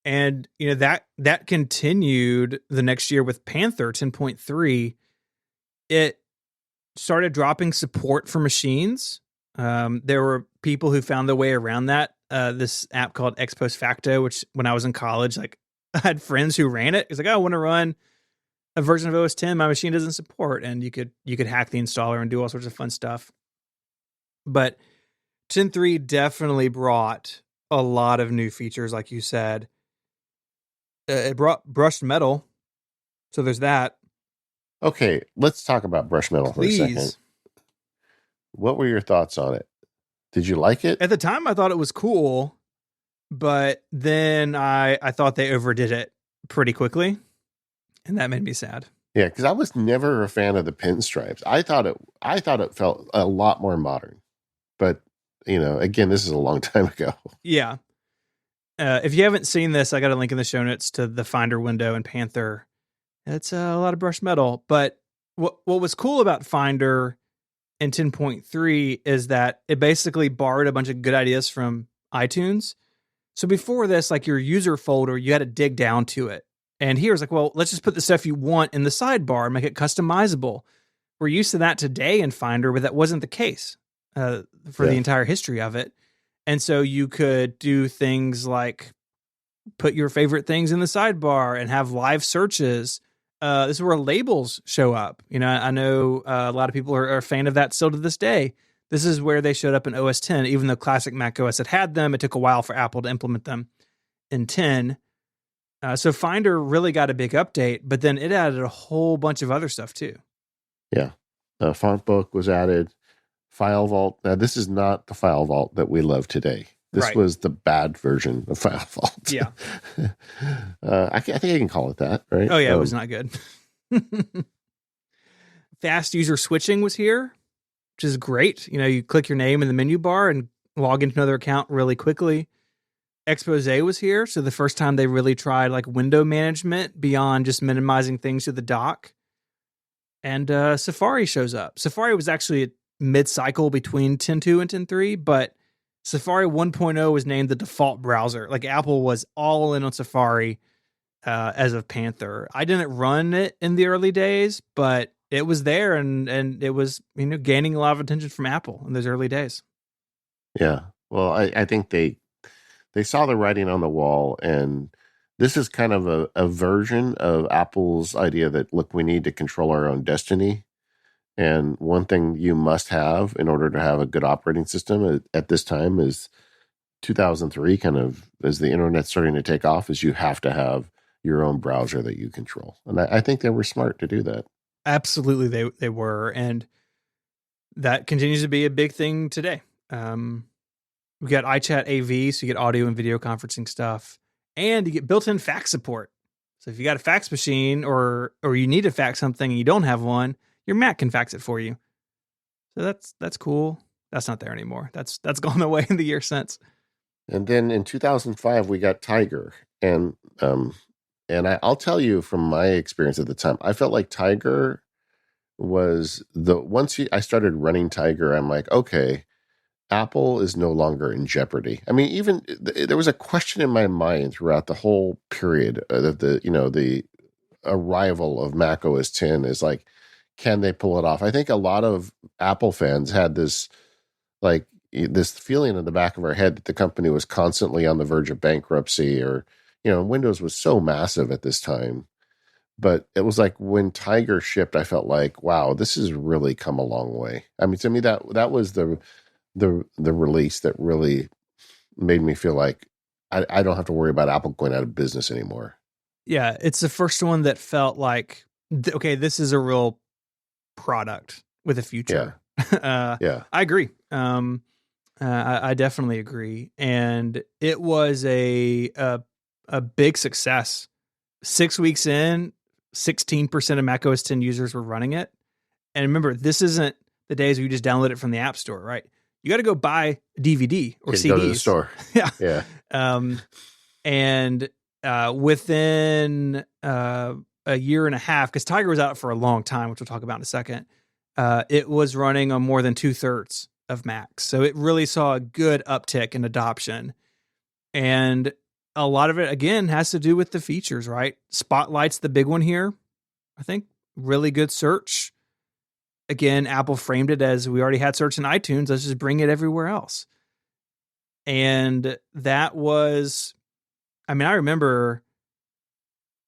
And, that continued the next year with Panther 10.3. It started dropping support for machines. There were people who found their way around that. This app called Ex Post Facto, which when I was in college, like I had friends who ran it. It's like, oh, I want to run a version of OS 10 my machine doesn't support, and you could hack the installer and do all sorts of fun stuff. But 10.3 definitely brought a lot of new features, like you said. It brought brushed metal, so there's that. Okay, let's talk about brush metal for a second. What were your thoughts on it? Did you like it? At the time, I thought it was cool, but then I thought they overdid it pretty quickly, and that made me sad. Yeah, because I was never a fan of the pinstripes. I thought it felt a lot more modern, but again, this is a long time ago. Yeah. If you haven't seen this, I got a link in the show notes to the Finder window in Panther. It's a lot of brushed metal, but what was cool about Finder in 10.3 is that it basically borrowed a bunch of good ideas from iTunes. So before this, like your user folder, you had to dig down to it. And here's like, well, let's just put the stuff you want in the sidebar, make it customizable. We're used to that today in Finder, but that wasn't the case for the entire history of it. And so you could do things like put your favorite things in the sidebar and have live searches. This is where labels show up. I know a lot of people are a fan of that still to this day. This is where they showed up in OS 10, even though classic Mac OS had them. It took a while for Apple to implement them in 10. So Finder really got a big update, but then it added a whole bunch of other stuff too. Yeah. Font book was added. File vault. Now, this is not the file vault that we love today. This was the bad version of file vault. Yeah. I think I can call it that, right? Oh, yeah, it was not good. Fast user switching was here, which is great. You click your name in the menu bar and log into another account really quickly. Expose was here. So the first time they really tried like window management beyond just minimizing things to the dock. And Safari shows up. Safari was actually mid-cycle between 10.2 and 10.3, but Safari 1.0 was named the default browser. Like Apple was all in on Safari as of Panther. I didn't run it in the early days, but it was there and it was gaining a lot of attention from Apple in those early days. Yeah. Well, I think they saw the writing on the wall, and this is kind of a version of Apple's idea that, look, we need to control our own destiny. And one thing you must have in order to have a good operating system at this time is 2003, kind of as the internet starting to take off, is you have to have your own browser that you control. And I think they were smart to do that. Absolutely, they were, and that continues to be a big thing today. We got iChat AV, so you get audio and video conferencing stuff, and you get built-in fax support. So if you got a fax machine or you need to fax something and you don't have one, your Mac can fax it for you. So that's cool. That's not there anymore. That's gone away in the year since. And then in 2005, we got Tiger, and I'll tell you from my experience at the time, I felt like Tiger was I started running Tiger, I'm like, okay, Apple is no longer in jeopardy. I mean, even there was a question in my mind throughout the whole period of the arrival of Mac OS 10 is like, can they pull it off? I think a lot of Apple fans had this feeling in the back of our head that the company was constantly on the verge of bankruptcy, or Windows was so massive at this time. But it was like when Tiger shipped, I felt like, wow, this has really come a long way. I mean, to me, that was the release that really made me feel like I don't have to worry about Apple going out of business anymore. Yeah, it's the first one that felt like, okay, this is a real product with a future. Yeah. I agree. I definitely agree. And it was a big success. 6 weeks in, 16% of macOS 10 users were running it. And remember, this isn't the days where you just download it from the App Store, right? You got to go buy a DVD or CDs. Go to the store. Yeah. And within a year and a half, because Tiger was out for a long time, which we'll talk about in a second, it was running on more than 2/3 of Macs. So it really saw a good uptick in adoption. And a lot of it, again, has to do with the features, right? Spotlight's the big one here. I think really good search. Again, Apple framed it as, we already had search in iTunes, let's just bring it everywhere else. And that was, I remember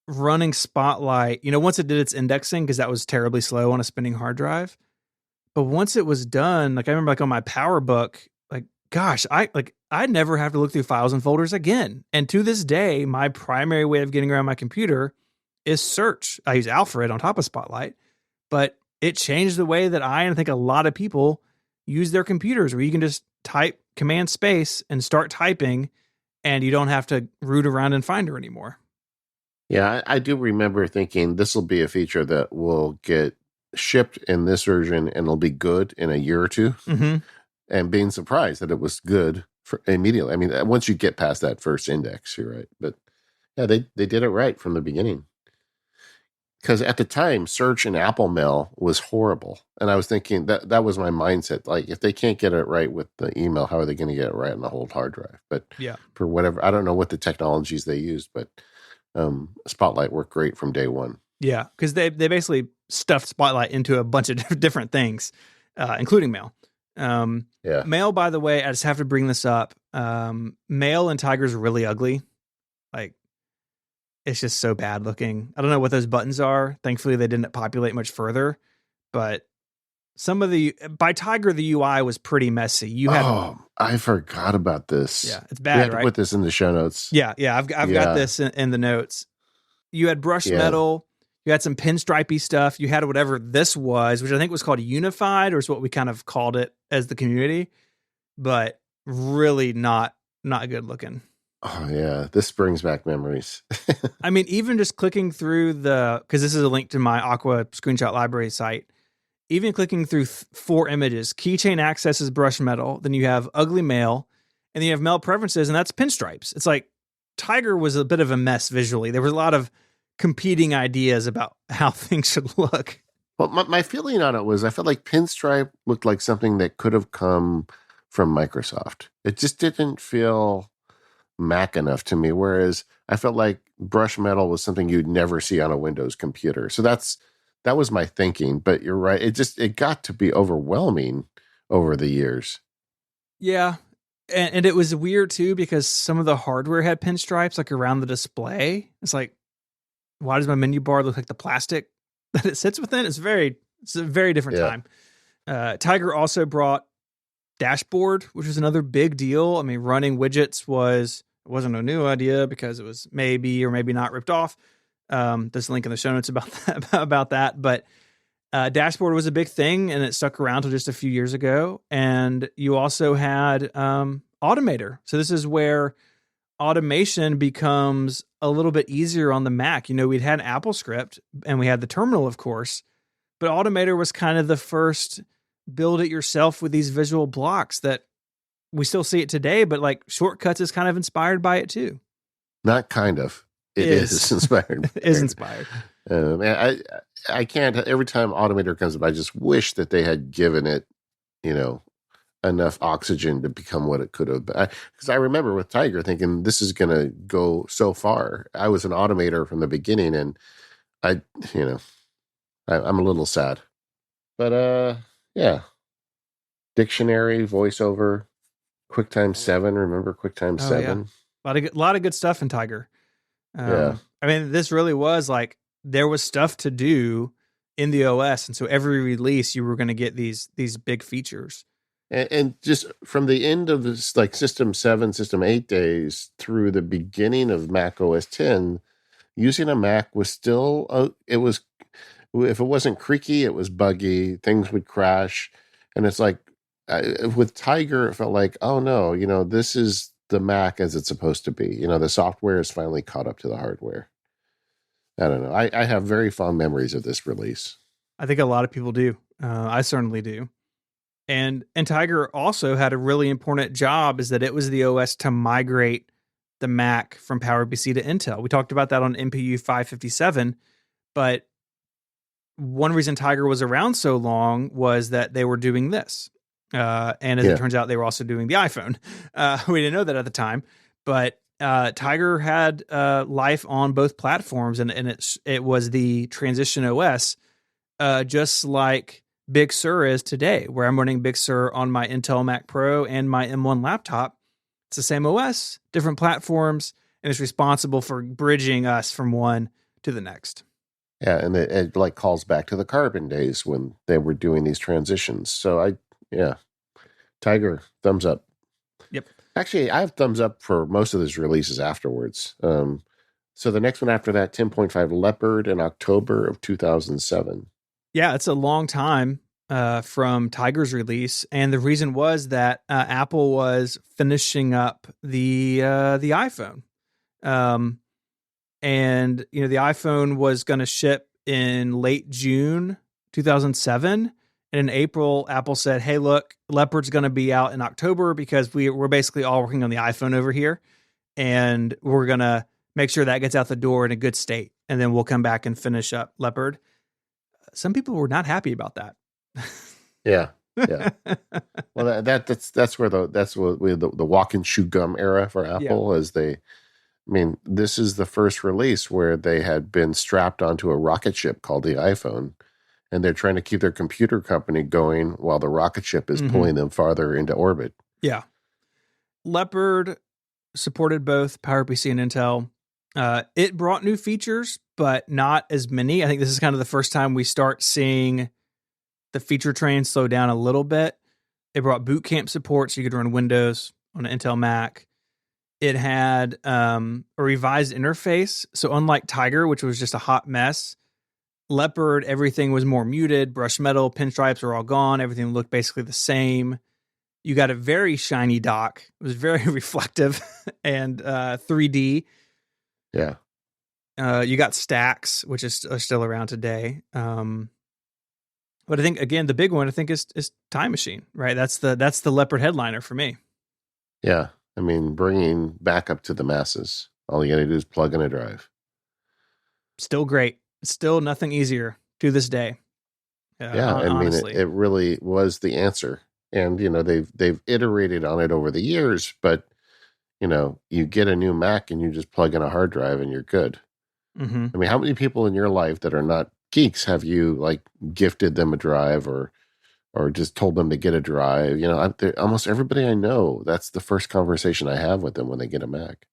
running Spotlight, once it did its indexing, because that was terribly slow on a spinning hard drive. But once it was done, I remember on my PowerBook, gosh, I'd never have to look through files and folders again. And to this day, my primary way of getting around my computer is search. I use Alfred on top of Spotlight, but it changed the way that I think a lot of people use their computers, where you can just type Command Space and start typing, and you don't have to root around in Finder anymore. Yeah, I do remember thinking this will be a feature that will get shipped in this version and it'll be good in a year or two. Mm-hmm. And being surprised that it was good immediately. I mean, once you get past that first index, you're right. But yeah, they did it right from the beginning. Because at the time, search in Apple Mail was horrible. And I was thinking that was my mindset. Like, if they can't get it right with the email, how are they going to get it right on the whole hard drive? But yeah, for whatever, I don't know what the technologies they used, but Spotlight worked great from day one. Yeah, because they basically stuffed Spotlight into a bunch of different things, including Mail. Yeah. Mail, by the way, I just have to bring this up. Mail and Tiger's really ugly. It's just so bad looking. I don't know what those buttons are. Thankfully, they didn't populate much further. But by Tiger, the UI was pretty messy. I forgot about this. Yeah, it's bad. We have right? to put this in the show notes. Yeah. I've got this in the notes. You had brushed metal. You had some pinstripey stuff. You had whatever this was, which I think was called Unified, or is what we kind of called it as the community. But really not good looking. Oh, yeah. This brings back memories. Even just clicking through because this is a link to my Aqua screenshot library site, even clicking through 4 images, keychain access is brush metal, then you have ugly mail, and then you have mail preferences, and that's pinstripes. It's like Tiger was a bit of a mess visually. There was a lot of competing ideas about how things should look. Well, my feeling on it was I felt like pinstripe looked like something that could have come from Microsoft. It just didn't feel Mac enough to me, whereas I felt like brush metal was something you'd never see on a Windows computer. So that was my thinking, but you're right. It got to be overwhelming over the years. Yeah. And it was weird too, because some of the hardware had pinstripes around the display. It's like, why does my menu bar look like the plastic that it sits within? It's very, It's a very different Yeah. time. Tiger also brought Dashboard, which was another big deal. I mean, running widgets wasn't a new idea because it was maybe or maybe not ripped off. There's a link in the show notes about that. But Dashboard was a big thing, and it stuck around till just a few years ago. And you also had Automator. So this is where automation becomes a little bit easier on the Mac. We'd had AppleScript and we had the terminal, of course, but Automator was kind of the first build it yourself with these visual blocks that we still see it today, but like Shortcuts is kind of inspired by it too. Not kind of. It is inspired. Is inspired. I can't. Every time Automator comes up, I just wish that they had given it, enough oxygen to become what it could have been. Because I remember with Tiger thinking this is going to go so far. I was an Automator from the beginning, and I'm a little sad. But yeah, dictionary, voiceover, QuickTime 7. Remember QuickTime 7? Yeah. A lot of good stuff in Tiger. Yeah. I mean, this really was like there was stuff to do in the OS, and so every release you were going to get these big features. And just from the end of this, like System 7, System 8 days through the beginning of Mac OS 10, using a Mac was still, if it wasn't creaky, it was buggy, things would crash. And it's like, with Tiger, it felt like, oh no, this is the Mac as it's supposed to be. The software is finally caught up to the hardware. I don't know. I have very fond memories of this release. I think a lot of people do. I certainly do. And Tiger also had a really important job, is that it was the OS to migrate the Mac from PowerPC to Intel. We talked about that on MPU 557, but one reason Tiger was around so long was that they were doing this. And as it turns out, they were also doing the iPhone. We didn't know that at the time, but Tiger had life on both platforms, and it was the transition OS, just like Big Sur is today, where I'm running Big Sur on my Intel Mac Pro and my M1 laptop. It's the same OS, different platforms, and it's responsible for bridging us from one to the next. Yeah, and it like calls back to the Carbon days when they were doing these transitions. So Tiger, thumbs up. Yep. Actually, I have thumbs up for most of these releases afterwards. So the next one after that, 10.5 Leopard in October of 2007. Yeah, it's a long time from Tiger's release, and the reason was that Apple was finishing up the iPhone, and the iPhone was going to ship in late June 2007, and in April, Apple said, "Hey, look, Leopard's going to be out in October because we're basically all working on the iPhone over here, and we're going to make sure that gets out the door in a good state, and then we'll come back and finish up Leopard." Some people were not happy about that. Yeah. Well, that's where the walk and chew gum era for Apple, this is the first release where they had been strapped onto a rocket ship called the iPhone, and they're trying to keep their computer company going while the rocket ship is pulling them farther into orbit. Yeah. Leopard supported both PowerPC and Intel. It brought new features, but not as many. I think this is kind of the first time we start seeing the feature train slow down a little bit. It brought boot camp support, so you could run Windows on an Intel Mac. It had a revised interface. So unlike Tiger, which was just a hot mess, Leopard, everything was more muted. Brushed metal, pinstripes are all gone. Everything looked basically the same. You got a very shiny dock. It was very reflective and 3D. Yeah. You got stacks, which is still around today. But I think, again, the big one, is Time Machine, right? That's the Leopard headliner for me. Yeah. Bringing backup to the masses. All you got to do is plug in a drive. Still great. Still nothing easier to this day. Honestly. It really was the answer. And, they've iterated on it over the years, but, you get a new Mac and you just plug in a hard drive and you're good. Mm-hmm. How many people in your life that are not geeks have you gifted them a drive or just told them to get a drive? Almost everybody I know, that's the first conversation I have with them when they get a Mac.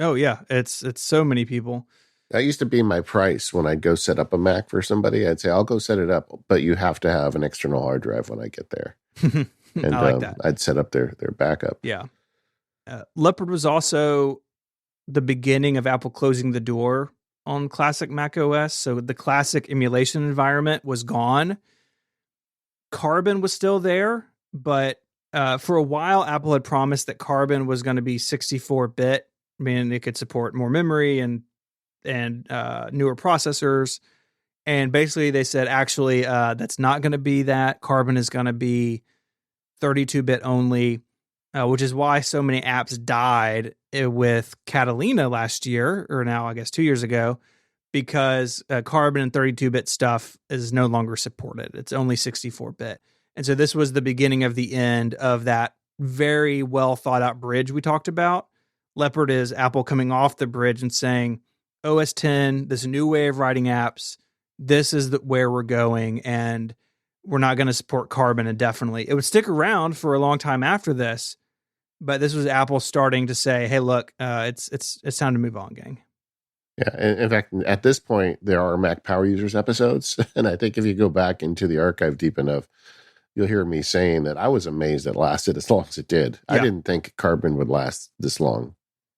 Oh yeah. It's so many people. That used to be my price when I'd go set up a Mac for somebody. I'd say, I'll go set it up, but you have to have an external hard drive when I get there. I And like that. I'd set up their backup. Yeah. Leopard was also the beginning of Apple closing the door on classic Mac OS. So the classic emulation environment was gone. Carbon was still there, but for a while, Apple had promised that Carbon was going to be 64-bit, meaning it could support more memory and newer processors. And basically, they said, actually, that's not going to be that. Carbon is going to be 32-bit only, which is why so many apps died with Catalina last year, or now I guess 2 years ago, because Carbon and 32-bit stuff is no longer supported. It's only 64-bit. And so this was the beginning of the end of that very well thought out bridge we talked about. Leopard is Apple coming off the bridge and saying, OS 10, this new way of writing apps, this is where we're going, and we're not going to support Carbon indefinitely. It would stick around for a long time after this, but this was Apple starting to say, hey, look, it's time to move on, gang. Yeah. In fact, at this point, there are Mac Power Users episodes. And I think if you go back into the archive deep enough, you'll hear me saying that I was amazed it lasted as long as it did. Yeah. I didn't think Carbon would last this long.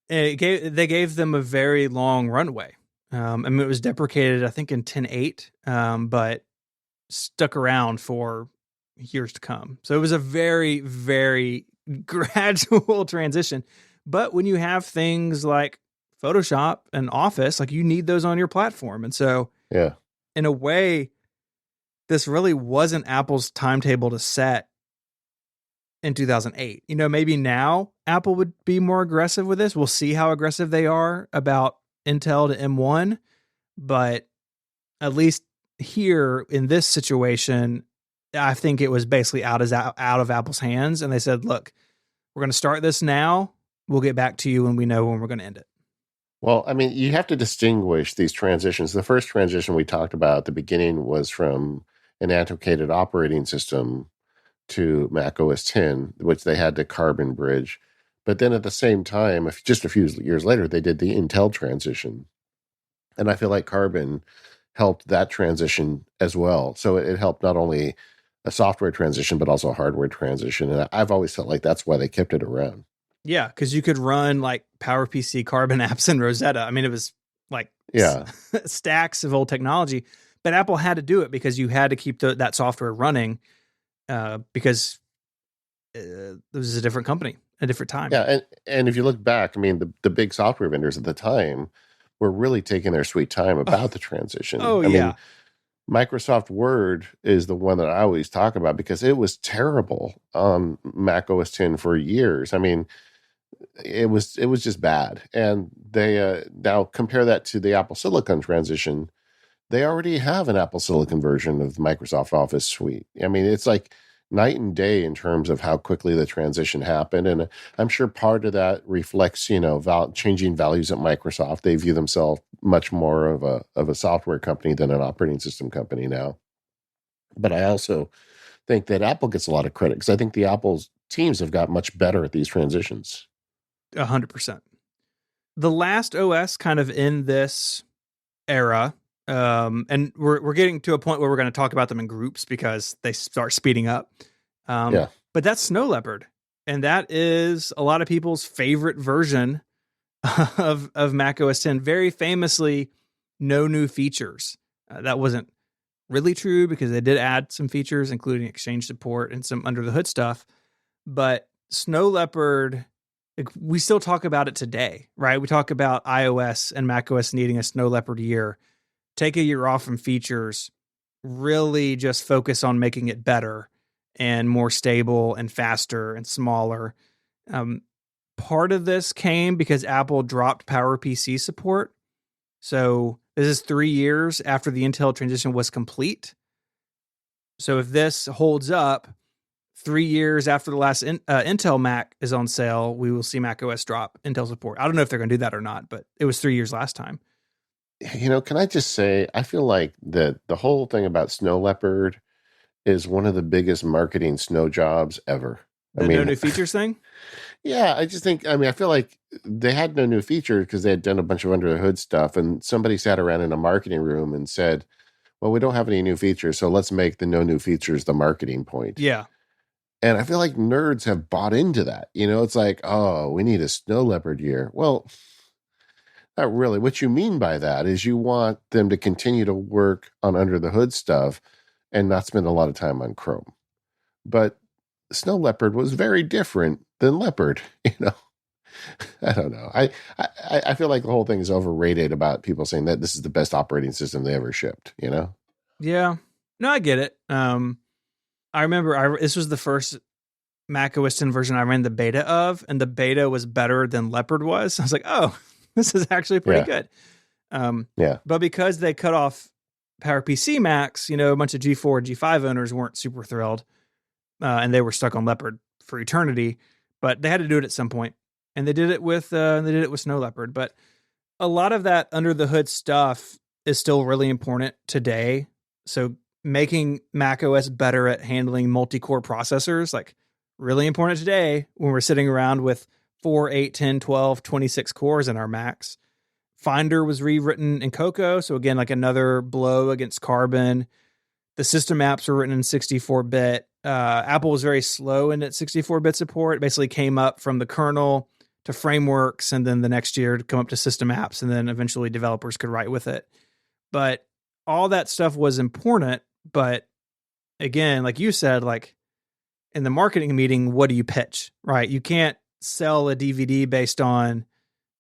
They gave them a very long runway. I mean, it was deprecated, I think, in 10.8, but stuck around for years to come. So it was a very, very gradual transition. But when you have things like Photoshop and Office, like, you need those on your platform. And so, yeah, in a way, this really wasn't Apple's timetable to set in 2008. You know, maybe now Apple would be more aggressive with this. We'll see how aggressive they are about Intel to M1, but at least here in this situation, I think it was basically out of Apple's hands. And they said, look, we're going to start this now. We'll get back to you when we know when we're going to end it. Well, I mean, you have to distinguish these transitions. The first transition we talked about at the beginning was from an antiquated operating system to Mac OS 10, which they had to Carbon bridge. But then at the same time, just a few years later, they did the Intel transition. And I feel like Carbon helped that transition as well. So it helped not only a software transition, but also a hardware transition. And I've always felt like that's why they kept it around. Yeah, because you could run like PowerPC Carbon apps in Rosetta. I mean, it was like stacks of old technology, but Apple had to do it because you had to keep that software running because this was a different company, a different time. Yeah, and if you look back, I mean, the big software vendors at the time were really taking their sweet time about the transition. I mean, Microsoft Word is the one that I always talk about because it was terrible on Mac OS 10 for years. I mean, it was just bad. And they now compare that to the Apple Silicon transition. They already have an Apple Silicon version of the Microsoft Office suite. I mean, it's like night and day in terms of how quickly the transition happened. And I'm sure part of that reflects, changing values at Microsoft. They view themselves much more of a software company than an operating system company now. But I also think that Apple gets a lot of credit because I think the Apple's teams have got much better at these transitions. 100%. The last OS kind of in this era, and we're getting to a point where we're going to talk about them in groups because they start speeding up. But that's Snow Leopard, and that is a lot of people's favorite version of Mac OS 10. Very famously, no new features. That wasn't really true because they did add some features, including Exchange support and some under the hood stuff. But Snow Leopard, we still talk about it today, right? We talk about iOS and macOS needing a Snow Leopard year. Take a year off from features, really just focus on making it better and more stable and faster and smaller. Part of this came because Apple dropped PowerPC support. So this is 3 years after the Intel transition was complete. So if this holds up, 3 years after the last Intel Mac is on sale, we will see macOS drop Intel support. I don't know if they're going to do that or not, but it was 3 years last time. Can I just say, I feel like that the whole thing about Snow Leopard is one of the biggest marketing snow jobs ever. I The no mean, new features thing? yeah, I just think, I mean, I feel like they had no new feature because they had done a bunch of under the hood stuff, and somebody sat around in a marketing room and said, well, we don't have any new features, so let's make the no new features the marketing point. Yeah. And I feel like nerds have bought into that. It's like, oh, we need a snow leopard year. Well, not really. What you mean by that is you want them to continue to work on under the hood stuff and not spend a lot of time on Chrome. But snow leopard was very different than leopard. I don't know. I feel like the whole thing is overrated about people saying that this is the best operating system they ever shipped. Yeah. No, I get it. I remember this was the first Mac OS 10 version I ran the beta of, and the beta was better than Leopard was. I was like, oh, this is actually pretty good. Yeah. But because they cut off PowerPC Macs, a bunch of G4 and G5 owners weren't super thrilled, and they were stuck on Leopard for eternity. But they had to do it at some point, and they did it with Snow Leopard. But a lot of that under the hood stuff is still really important today. So making Mac OS better at handling multi-core processors, like really important today when we're sitting around with 4, 8, 10, 12, 26 cores in our Macs. Finder was rewritten in Cocoa. So again, like another blow against Carbon. The system apps were written in 64-bit. Apple was very slow in its 64-bit support. It basically came up from the kernel to frameworks, and then the next year to come up to system apps, and then eventually developers could write with it. But all that stuff was important. But again, like you said, like in the marketing meeting, what do you pitch, right? You can't sell a DVD based on,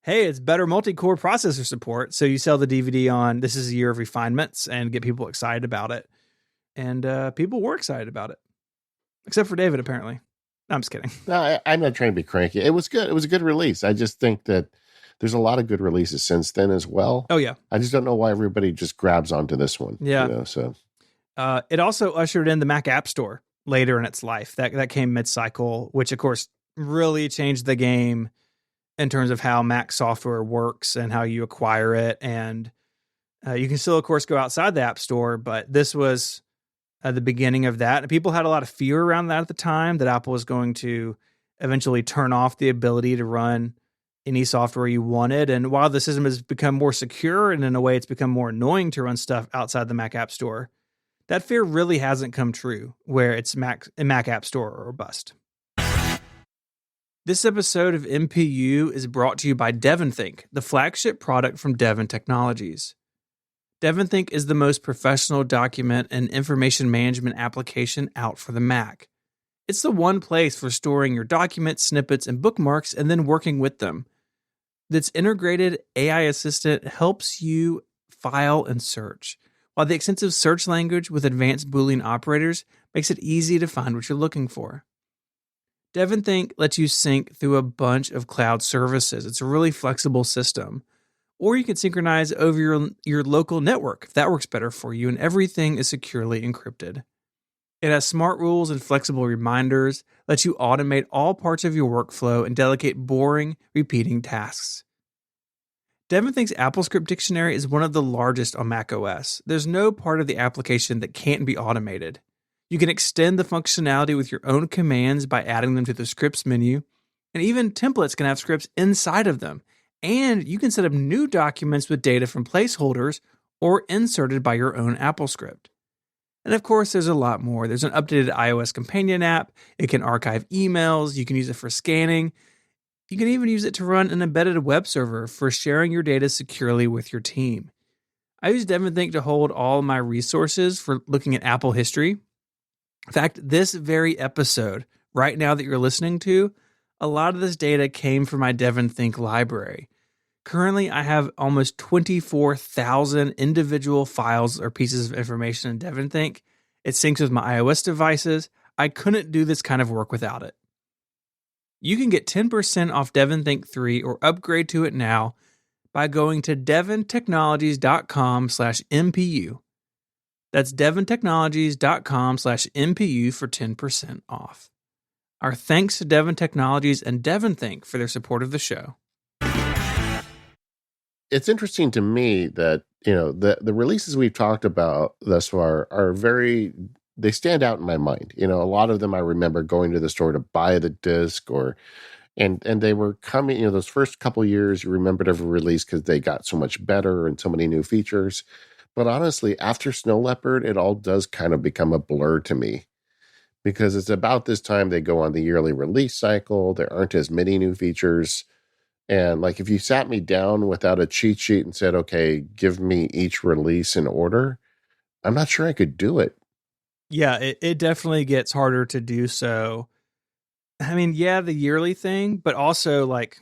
hey, it's better multi-core processor support. So you sell the DVD on, this is a year of refinements, and get people excited about it. And people were excited about it, except for David, apparently. No, I'm just kidding. No, I'm not trying to be cranky. It was good. It was a good release. I just think that there's a lot of good releases since then as well. Oh, yeah. I just don't know why everybody just grabs onto this one. Yeah. So it also ushered in the Mac App Store later in its life. That came mid-cycle, which, of course, really changed the game in terms of how Mac software works and how you acquire it. And you can still, of course, go outside the App Store, but this was the beginning of that. And people had a lot of fear around that at the time, that Apple was going to eventually turn off the ability to run any software you wanted. And while the system has become more secure, and in a way it's become more annoying to run stuff outside the Mac App Store, that fear really hasn't come true, where it's Mac App Store or bust. This episode of MPU is brought to you by DevonThink, the flagship product from Devon Technologies. DevonThink is the most professional document and information management application out for the Mac. It's the one place for storing your documents, snippets, and bookmarks, and then working with them. This integrated AI assistant helps you file and search, while the extensive search language with advanced Boolean operators makes it easy to find what you're looking for. DevonThink lets you sync through a bunch of cloud services. It's a really flexible system. Or you can synchronize over your local network if that works better for you, and everything is securely encrypted. It has smart rules and flexible reminders, lets you automate all parts of your workflow and delegate boring, repeating tasks. DevonThink's AppleScript dictionary is one of the largest on macOS. There's no part of the application that can't be automated. You can extend the functionality with your own commands by adding them to the scripts menu, and even templates can have scripts inside of them. And you can set up new documents with data from placeholders or inserted by your own AppleScript. And of course, there's a lot more. There's an updated iOS companion app. It can archive emails. You can use it for scanning. You can even use it to run an embedded web server for sharing your data securely with your team. I use DevonThink to hold all my resources for looking at Apple history. In fact, this very episode, right now that you're listening to, a lot of this data came from my DevonThink library. Currently, I have almost 24,000 individual files or pieces of information in DevonThink. It syncs with my iOS devices. I couldn't do this kind of work without it. You can get 10% off DevonThink 3 or upgrade to it now by going to devontechnologies.com/MPU. That's devontechnologies.com/MPU for 10% off. Our thanks to Devon Technologies and DevonThink for their support of the show. it's interesting to me that the releases we've talked about thus far are very they stand out in my mind. A lot of them I remember going to the store to buy the disc, and they were coming. Those first couple years you remembered every release because they got so much better and so many new features. But honestly, after Snow Leopard, it all does kind of become a blur to me because it's about this time they go on the yearly release cycle. There aren't as many new features. And like if you sat me down without a cheat sheet and said, okay, give me each release in order, I'm not sure I could do it. Yeah, it definitely gets harder to do so. I mean, yeah, the yearly thing, but also like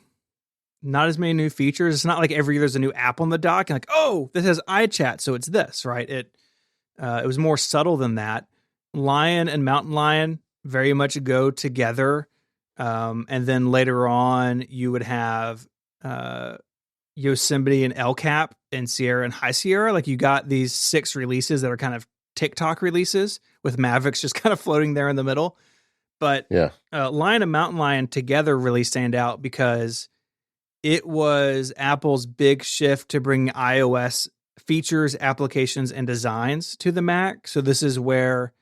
not as many new features. It's not like every year there's a new app on the dock and like, oh, this has iChat, so it's this, right? It was more subtle than that. Lion and Mountain Lion very much go together. And then later on, you would have Yosemite and El Cap and Sierra and High Sierra. Like you got these 6 releases that are kind of TikTok releases with Mavericks just kind of floating there in the middle. But Yeah. Lion and Mountain Lion together really stand out because it was Apple's big shift to bring iOS features, applications, and designs to the Mac. So this is where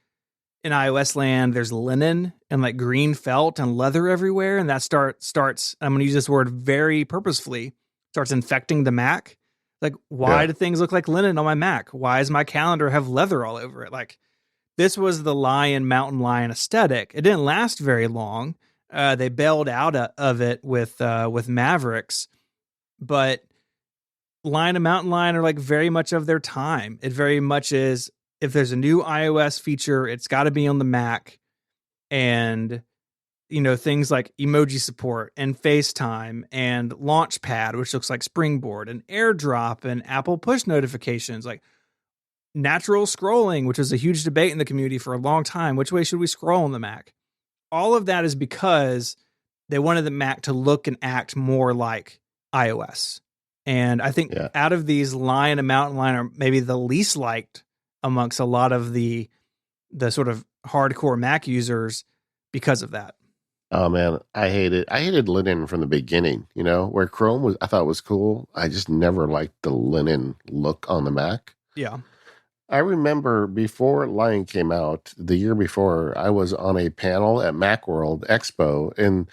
in iOS land, there's linen and like green felt and leather everywhere. And that starts, I'm going to use this word very purposefully, starts infecting the Mac. Like, why do things look like linen on my Mac? Why does my calendar have leather all over it? Like, this was the Lion, Mountain Lion aesthetic. It didn't last very long. They bailed out of it with Mavericks, but Lion and Mountain Lion are like very much of their time. It very much is, if there's a new iOS feature, it's got to be on the Mac. And, things like emoji support and FaceTime and Launchpad, which looks like Springboard, and AirDrop and Apple push notifications, like natural scrolling, which was a huge debate in the community for a long time. Which way should we scroll on the Mac? All of that is because they wanted the Mac to look and act more like iOS. And I think out of these, Lion and Mountain Lion are maybe the least liked amongst a lot of the sort of hardcore Mac users because of that. Oh man, I hated linen from the beginning, where Chrome I thought was cool. I just never liked the linen look on the Mac. Yeah. I remember before Lion came out, the year before, I was on a panel at Macworld Expo, and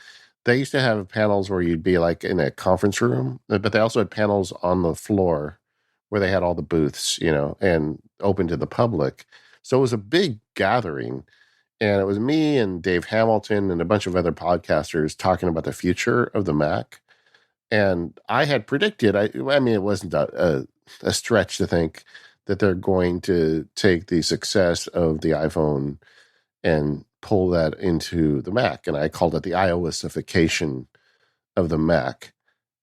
they used to have panels where you'd be like in a conference room, but they also had panels on the floor where they had all the booths, and open to the public. So it was a big gathering, and it was me and Dave Hamilton and a bunch of other podcasters talking about the future of the Mac. And I had predicted, I mean, it wasn't a stretch to think that they're going to take the success of the iPhone and pull that into the Mac. And I called it the iOSification of the Mac.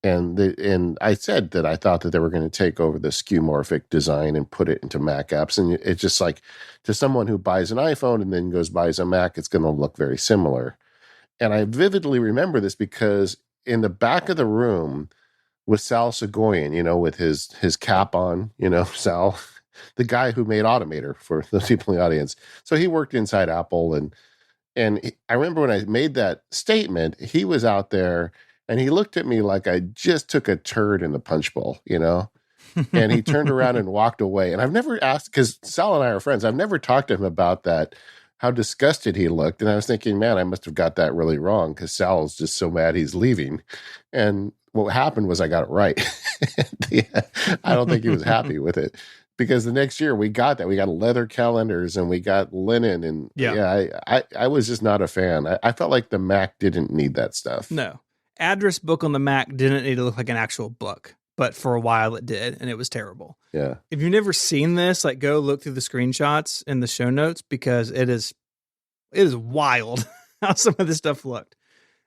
And I said that I thought that they were going to take over the skeuomorphic design and put it into Mac apps. And it's just like, to someone who buys an iPhone and then goes buys a Mac, it's going to look very similar. And I vividly remember this because in the back of the room was Sal Segoyan, with his cap on, Sal, the guy who made Automator for the people in the audience. So he worked inside Apple. And I remember when I made that statement, he was out there and he looked at me like I just took a turd in the punch bowl, and he turned around and walked away. And I've never asked, because Sal and I are friends, I've never talked to him about that, how disgusted he looked. And I was thinking, man, I must have got that really wrong because Sal's just so mad he's leaving. And what happened was I got it right. I don't think he was happy with it because the next year we got that. We got leather calendars and we got linen. And I was just not a fan. I felt like the Mac didn't need that stuff. No. Address book on the Mac didn't need to look like an actual book, but for a while it did, and it was terrible. Yeah. If you've never seen this, like go look through the screenshots in the show notes because it is wild how some of this stuff looked.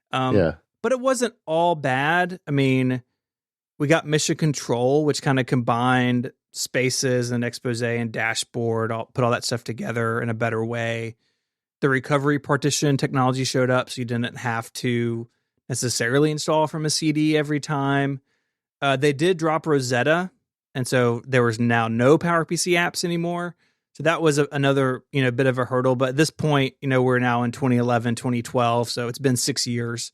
But it wasn't all bad. I mean, we got Mission Control, which kind of combined spaces and expose and dashboard, put all that stuff together in a better way. The recovery partition technology showed up, so you didn't have to necessarily install from a CD every time. They did drop Rosetta, and so there was now no PowerPC apps anymore. So that was another bit of a hurdle. But at this point, we're now in 2011, 2012, so it's been 6 years.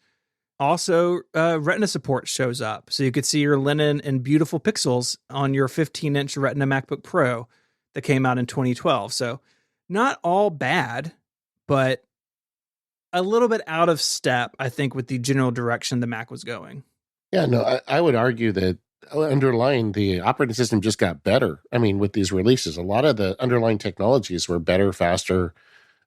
Also, Retina support shows up, so you could see your linen and beautiful pixels on your 15-inch Retina MacBook Pro that came out in 2012. So Not all bad, but a little bit out of step, I think, with the general direction the Mac was going. Yeah, no, I would argue that underlying the operating system just got better. I mean, with these releases, a lot of the underlying technologies were better, faster.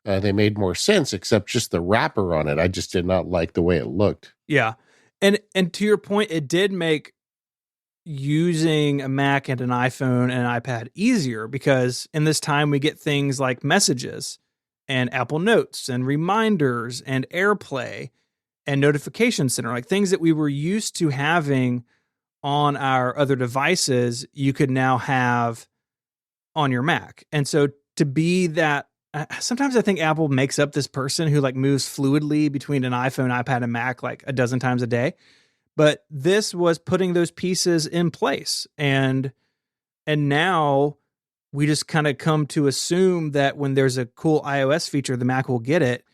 They made more sense, except just the wrapper on it. I just did not like the way it looked. Yeah. And to your point, it did make using a Mac and an iPhone and an iPad easier because in this time we get things like messages and Apple Notes and reminders and AirPlay and Notification Center, like things that we were used to having on our other devices, you could now have on your Mac. And so to be that, sometimes I think Apple makes up this person who like moves fluidly between an iPhone, iPad, and Mac like a dozen times a day. But this was putting those pieces in place. And now we just kind of come to assume that when there's a cool iOS feature, the Mac will get it.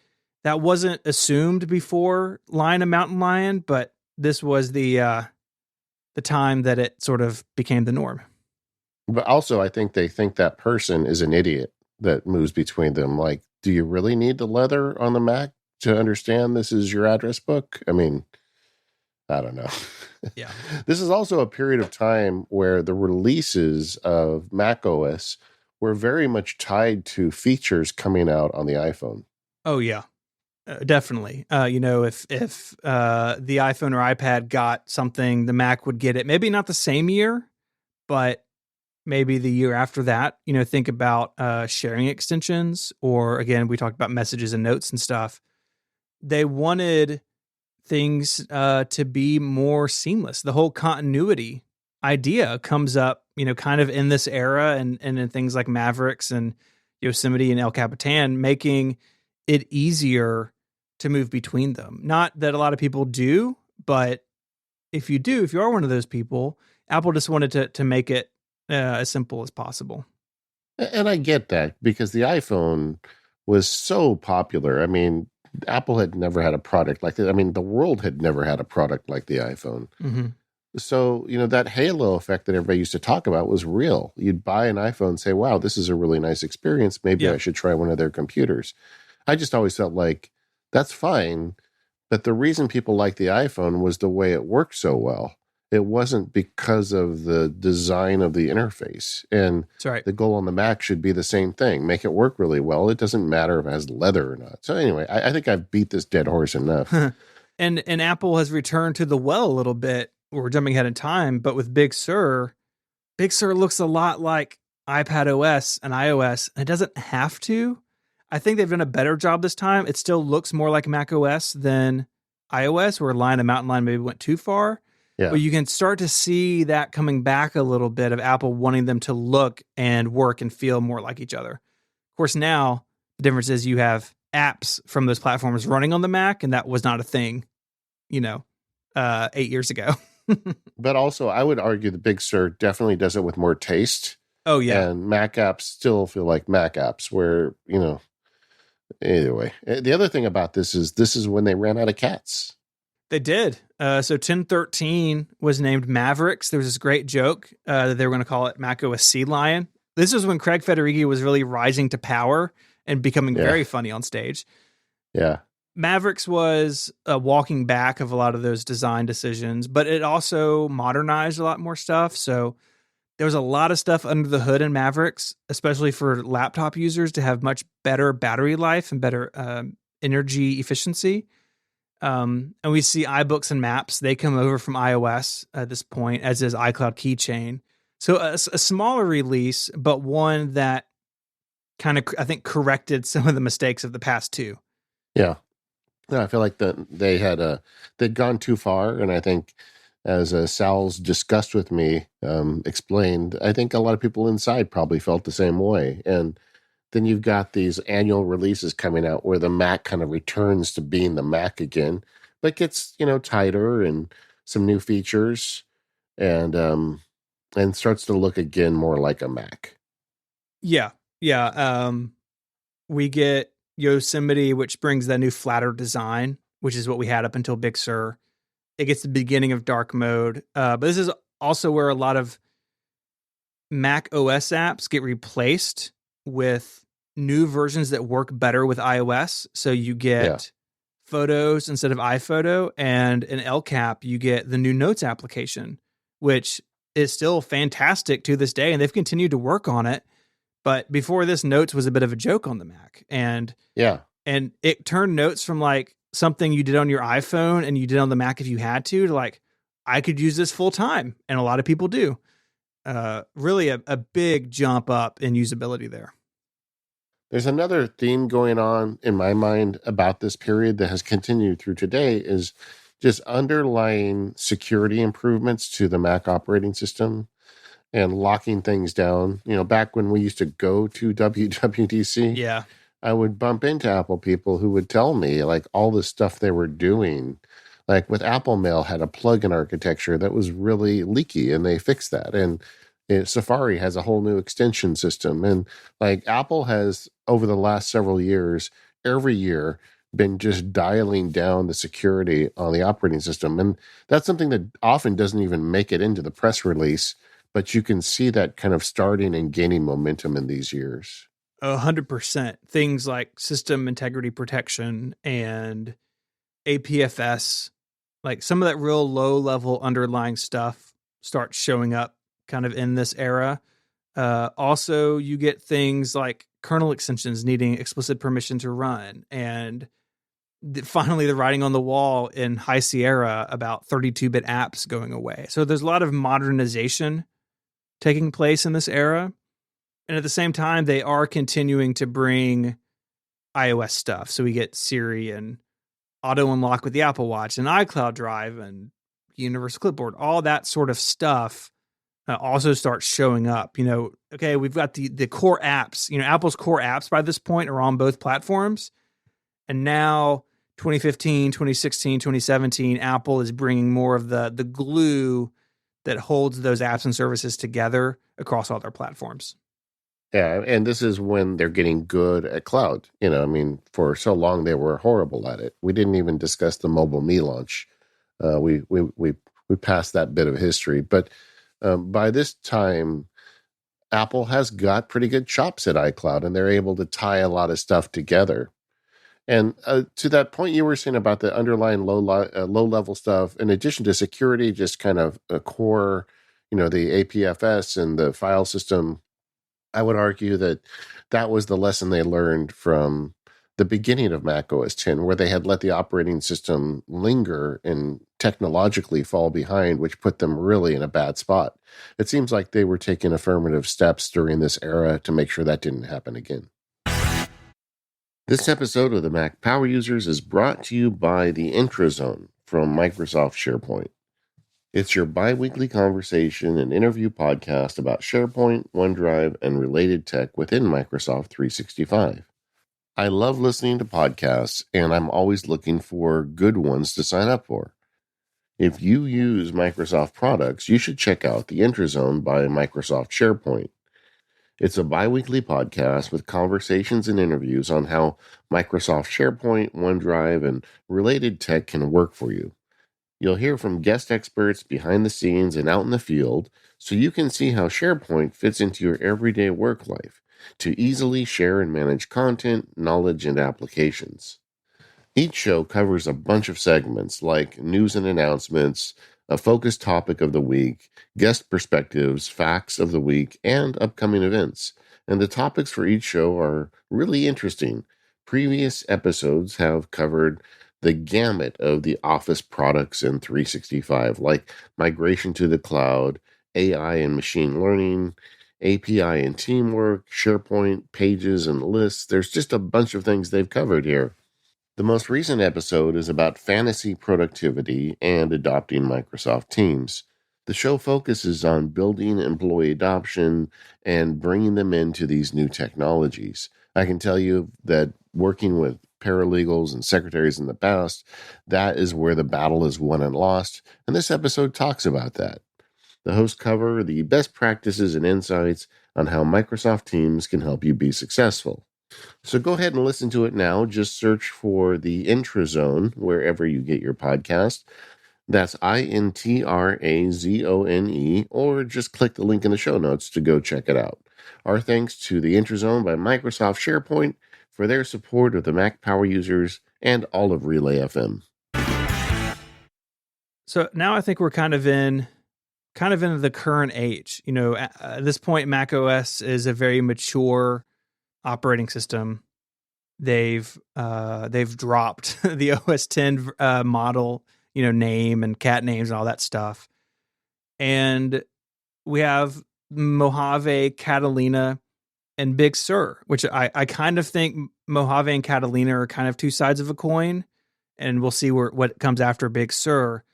That wasn't assumed before Lion and Mountain Lion, but this was the time that it sort of became the norm. But also, I think they think that person is an idiot that moves between them. Like, do you really need the leather on the Mac to understand this is your address book? I mean, I don't know. Yeah. This is also a period of time where the releases of Mac OS were very much tied to features coming out on the iPhone. Oh, yeah. Definitely. If the iPhone or iPad got something, the Mac would get it. Maybe not the same year, but maybe the year after that. Think about sharing extensions, or again, we talked about messages and notes and stuff. They wanted things to be more seamless. The whole continuity idea comes up, kind of in this era, and in things like Mavericks and Yosemite and El Capitan, making it easier to move between them. Not that a lot of people do, but if you are one of those people, Apple just wanted to make it as simple as possible. And I get that because the iPhone was so popular. I mean, Apple had never had a product like that. I mean, the world had never had a product like the iPhone. Mm-hmm. So, that halo effect that everybody used to talk about was real. You'd buy an iPhone and say, wow, this is a really nice experience. Maybe I should try one of their computers. I just always felt like that's fine. But the reason people liked the iPhone was the way it worked so well. It wasn't because of the design of the interface. And That's right. The goal on the Mac should be the same thing. Make it work really well. It doesn't matter if it has leather or not. So anyway, I think I've beat this dead horse enough. and Apple has returned to the well a little bit. We're jumping ahead in time, but with Big Sur looks a lot like iPad OS and iOS, and it doesn't have to. I think they've done a better job this time. It still looks more like Mac OS than iOS, where Lion and Mountain Lion maybe went too far. Yeah. But you can start to see that coming back a little bit of Apple wanting them to look and work and feel more like each other. Of course, now the difference is you have apps from those platforms running on the Mac, and that was not a thing, 8 years ago. But also, I would argue the Big Sur definitely does it with more taste. Oh, yeah. And Mac apps still feel like Mac apps where, either way. The other thing about this is when they ran out of cats. They did. So 1013 was named Mavericks. There was this great joke that they were going to call it Mac OS Sea Lion. This was when Craig Federighi was really rising to power and becoming very funny on stage. Yeah. Mavericks was a walking back of a lot of those design decisions, but it also modernized a lot more stuff. So there was a lot of stuff under the hood in Mavericks, especially for laptop users to have much better battery life and better energy efficiency. And we see iBooks and Maps. They come over from iOS at this point, as is iCloud Keychain. So a smaller release, but one that kind of, I think, corrected some of the mistakes of the past two. Yeah. No, I feel like they'd gone too far. And I think as Sal's discussed with me, explained, I think a lot of people inside probably felt the same way. And then you've got these annual releases coming out where the Mac kind of returns to being the Mac again, but gets, tighter and some new features and starts to look again more like a Mac. Yeah. Yeah. We get Yosemite, which brings that new flatter design, which is what we had up until Big Sur. It gets the beginning of dark mode. But this is also where a lot of Mac OS apps get replaced with new versions that work better with iOS. So you Yeah. get photos instead of iPhoto, and in El Cap, you get the new Notes application, which is still fantastic to this day. And they've continued to work on it. But before this, Notes was a bit of a joke on the Mac. Yeah. And it turned Notes from like something you did on your iPhone and you did on the Mac if you had to like, I could use this full time. And a lot of people do. Really a big jump up in usability there. There's another theme going on in my mind about this period that has continued through today is just underlying security improvements to the Mac operating system and locking things down. Back when we used to go to WWDC, Yeah. I would bump into Apple people who would tell me like all the stuff they were doing. Like with Apple Mail had a plugin architecture that was really leaky and they fixed that. And Safari has a whole new extension system. And like Apple has over the last several years, every year been just dialing down the security on the operating system. And that's something that often doesn't even make it into the press release, but you can see that kind of starting and gaining momentum in these years. 100%. Things like system integrity protection and APFS, like some of that real low level underlying stuff starts showing up kind of in this era. Also, you get things like kernel extensions needing explicit permission to run. And finally, the writing on the wall in High Sierra about 32-bit apps going away. So there's a lot of modernization taking place in this era. And at the same time, they are continuing to bring iOS stuff. So we get Siri and auto unlock with the Apple Watch and iCloud Drive and Universal Clipboard. All that sort of stuff also starts showing up. Okay, we've got the core apps. Apple's core apps by this point are on both platforms. And now 2015, 2016, 2017, Apple is bringing more of the glue that holds those apps and services together across all their platforms. Yeah, and this is when they're getting good at cloud. For so long they were horrible at it. We didn't even discuss the Mobile Me launch. We passed that bit of history. But by this time, Apple has got pretty good chops at iCloud, and they're able to tie a lot of stuff together. And to that point you were saying about the underlying low level stuff, in addition to security, just kind of a core, the APFS and the file system, I would argue that that was the lesson they learned from the beginning of Mac OS X, where they had let the operating system linger and technologically fall behind, which put them really in a bad spot. It seems like they were taking affirmative steps during this era to make sure that didn't happen again. This episode of the Mac Power Users is brought to you by the Intrazone from Microsoft SharePoint. It's your bi-weekly conversation and interview podcast about SharePoint, OneDrive, and related tech within Microsoft 365. I love listening to podcasts, and I'm always looking for good ones to sign up for. If you use Microsoft products, you should check out the Intrazone by Microsoft SharePoint. It's a bi-weekly podcast with conversations and interviews on how Microsoft SharePoint, OneDrive, and related tech can work for you. You'll hear from guest experts behind the scenes and out in the field, so you can see how SharePoint fits into your everyday work life to easily share and manage content, knowledge, and applications. Each show covers a bunch of segments like news and announcements, a focused topic of the week, guest perspectives, facts of the week, and upcoming events. And the topics for each show are really interesting. Previous episodes have covered the gamut of the Office products in 365, like migration to the cloud, AI and machine learning, API and teamwork, SharePoint, pages and lists. There's just a bunch of things they've covered here. The most recent episode is about fantasy productivity and adopting Microsoft Teams. The show focuses on building employee adoption and bringing them into these new technologies. I can tell you that working with paralegals and secretaries in the past, that is where the battle is won and lost, and this episode talks about that. The hosts cover the best practices and insights on how Microsoft Teams can help you be successful. So go ahead and listen to it now. Just search for the Intrazone wherever you get your podcast. That's INTRAZONE, or just click the link in the show notes to go check it out. Our thanks to the InterZone by Microsoft SharePoint for their support of the Mac Power users and all of Relay FM. So now I think we're kind of in the current age. At this point, Mac OS is a very mature operating system. They've dropped the OS 10 model, name and cat names and all that stuff. And we have Mojave, Catalina, and Big Sur, which I kind of think Mojave and Catalina are kind of two sides of a coin, and we'll see what comes after Big Sur.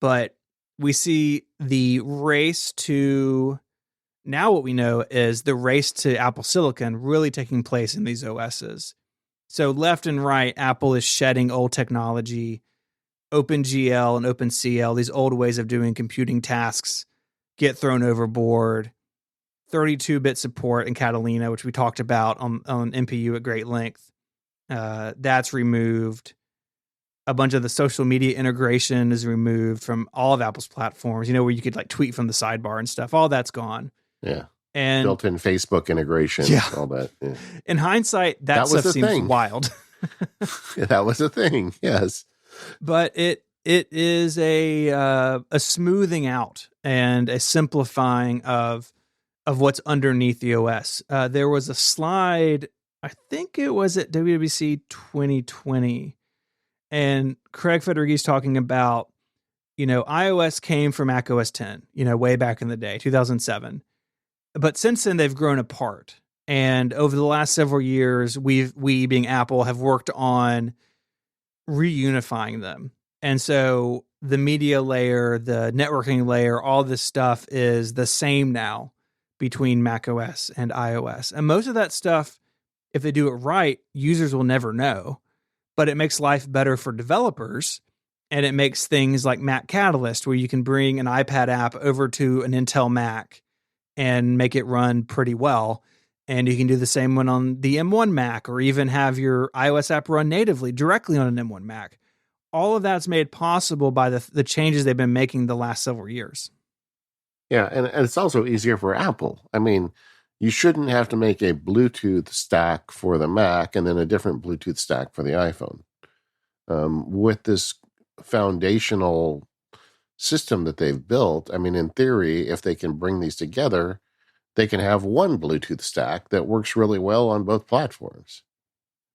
But we see the race to, now what we know is the race to Apple Silicon really taking place in these OSs. So left and right, Apple is shedding old technology. OpenGL and OpenCL, these old ways of doing computing tasks, get thrown overboard. 32-bit support in Catalina, which we talked about on MPU at great length. That's removed. A bunch of the social media integration is removed from all of Apple's platforms, where you could like tweet from the sidebar and stuff. All that's gone. Yeah. And built-in Facebook integration, all that. Yeah. In hindsight, that stuff seems wild. Yeah, that was a thing, yes. But it is a smoothing out and a simplifying of what's underneath the OS. There was a slide, I think it was at WWDC 2020, and Craig Federighi's talking about, iOS came from Mac OS 10, way back in the day, 2007. But since then, they've grown apart. And over the last several years, we being Apple, have worked on reunifying them. And so the media layer, the networking layer, all this stuff is the same now between macOS and iOS. And most of that stuff, if they do it right, users will never know. But it makes life better for developers. And it makes things like Mac Catalyst, where you can bring an iPad app over to an Intel Mac and make it run pretty well. And you can do the same one on the M1 Mac, or even have your iOS app run natively directly on an M1 Mac. All of that's made possible by the changes they've been making the last several years. Yeah, and it's also easier for Apple. I mean, you shouldn't have to make a Bluetooth stack for the Mac and then a different Bluetooth stack for the iPhone. With this foundational system that they've built, I mean, in theory, if they can bring these together, they can have one Bluetooth stack that works really well on both platforms.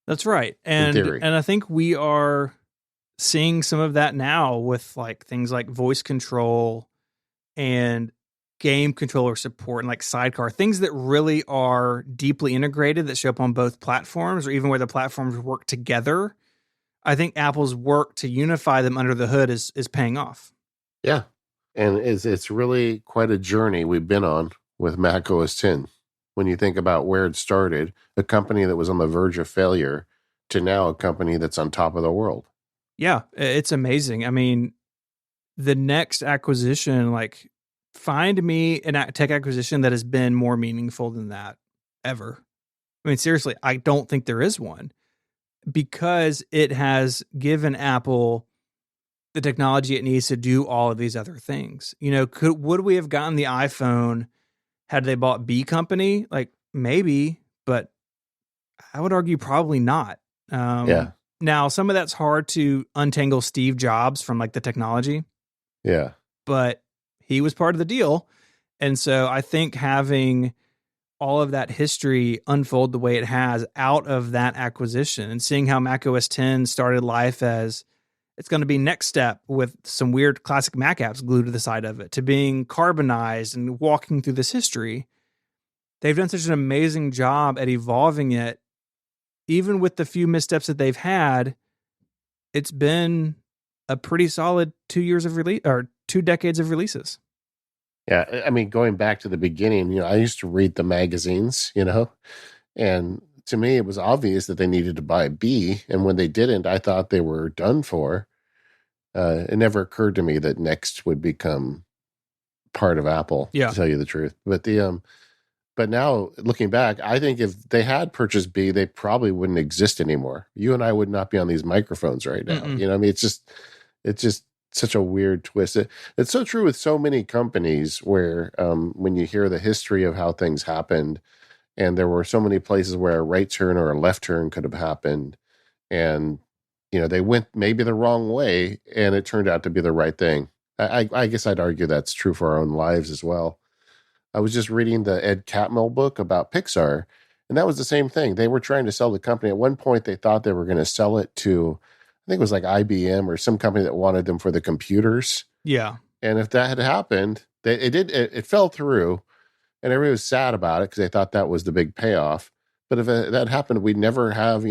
That's right. And I think we are seeing some of that now with like things like voice control and game controller support and like Sidecar, things that really are deeply integrated that show up on both platforms, or even where the platforms work together. I think Apple's work to unify them under the hood is paying off. Yeah. And it's really quite a journey we've been on with Mac OS 10. When you think about where it started, a company that was on the verge of failure to now a company that's on top of the world. Yeah, it's amazing. I mean, the next acquisition, like, find me a tech acquisition that has been more meaningful than that ever. I mean, seriously, I don't think there is one, because it has given Apple the technology it needs to do all of these other things. Would we have gotten the iPhone had they bought B Company? Like, maybe, but I would argue probably not. Yeah. Now, some of that's hard to untangle Steve Jobs from like the technology. Yeah. But he was part of the deal. And so I think having all of that history unfold the way it has out of that acquisition, and seeing how Mac OS 10 started life as it's going to be next step with some weird classic Mac apps glued to the side of it, to being carbonized and walking through this history. They've done such an amazing job at evolving it. Even with the few missteps that they've had, it's been a pretty solid 2 years of release, or 2 decades of releases. Yeah. I mean, going back to the beginning, I used to read the magazines, and to me, it was obvious that they needed to buy B. And when they didn't, I thought they were done for. It never occurred to me that Next would become part of Apple, to tell you the truth. But now looking back, I think if they had purchased B, they probably wouldn't exist anymore. You and I would not be on these microphones right now. I mean, it's just such a weird twist. It's so true with so many companies where when you hear the history of how things happened, and there were so many places where a right turn or a left turn could have happened, and they went maybe the wrong way, and it turned out to be the right thing. I guess I'd argue that's true for our own lives as well. I was just reading the Ed Catmull book about Pixar, and that was the same thing. They were trying to sell the company. At one point, they thought they were going to sell it to, I think it was like IBM or some company that wanted them for the computers. Yeah. And if that had happened, it fell through, and everybody was sad about it because they thought that was the big payoff. But if that happened, we'd never have,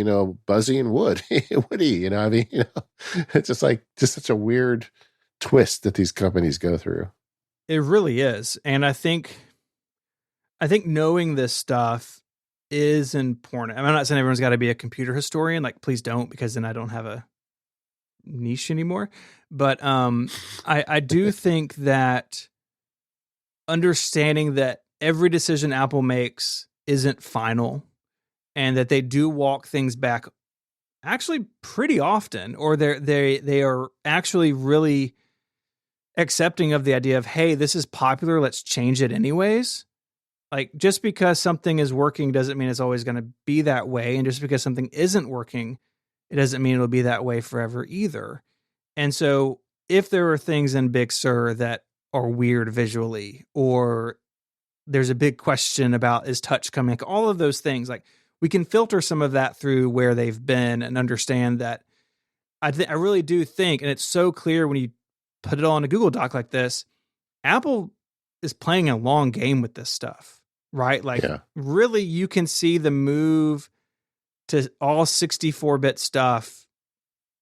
Buzzy and Woody, I mean, it's just such a weird twist that these companies go through. It really is. And I think knowing this stuff is important. I'm not saying everyone's got to be a computer historian. Like, please don't, because then I don't have a niche anymore. But I do think that understanding that every decision Apple makes isn't final, and that they do walk things back actually pretty often, or they are actually really accepting of the idea of, hey, this is popular, let's change it anyways. Like, just because something is working doesn't mean it's always going to be that way. And just because something isn't working, it doesn't mean it'll be that way forever either. And so if there are things in Big Sur that are weird visually, or there's a big question about, is touch coming, like all of those things, like we can filter some of that through where they've been and understand that. I really do think, and it's so clear when you put it all in a Google Doc like this, Apple is playing a long game with this stuff. Right? Like, really, you can see the move to all 64-bit stuff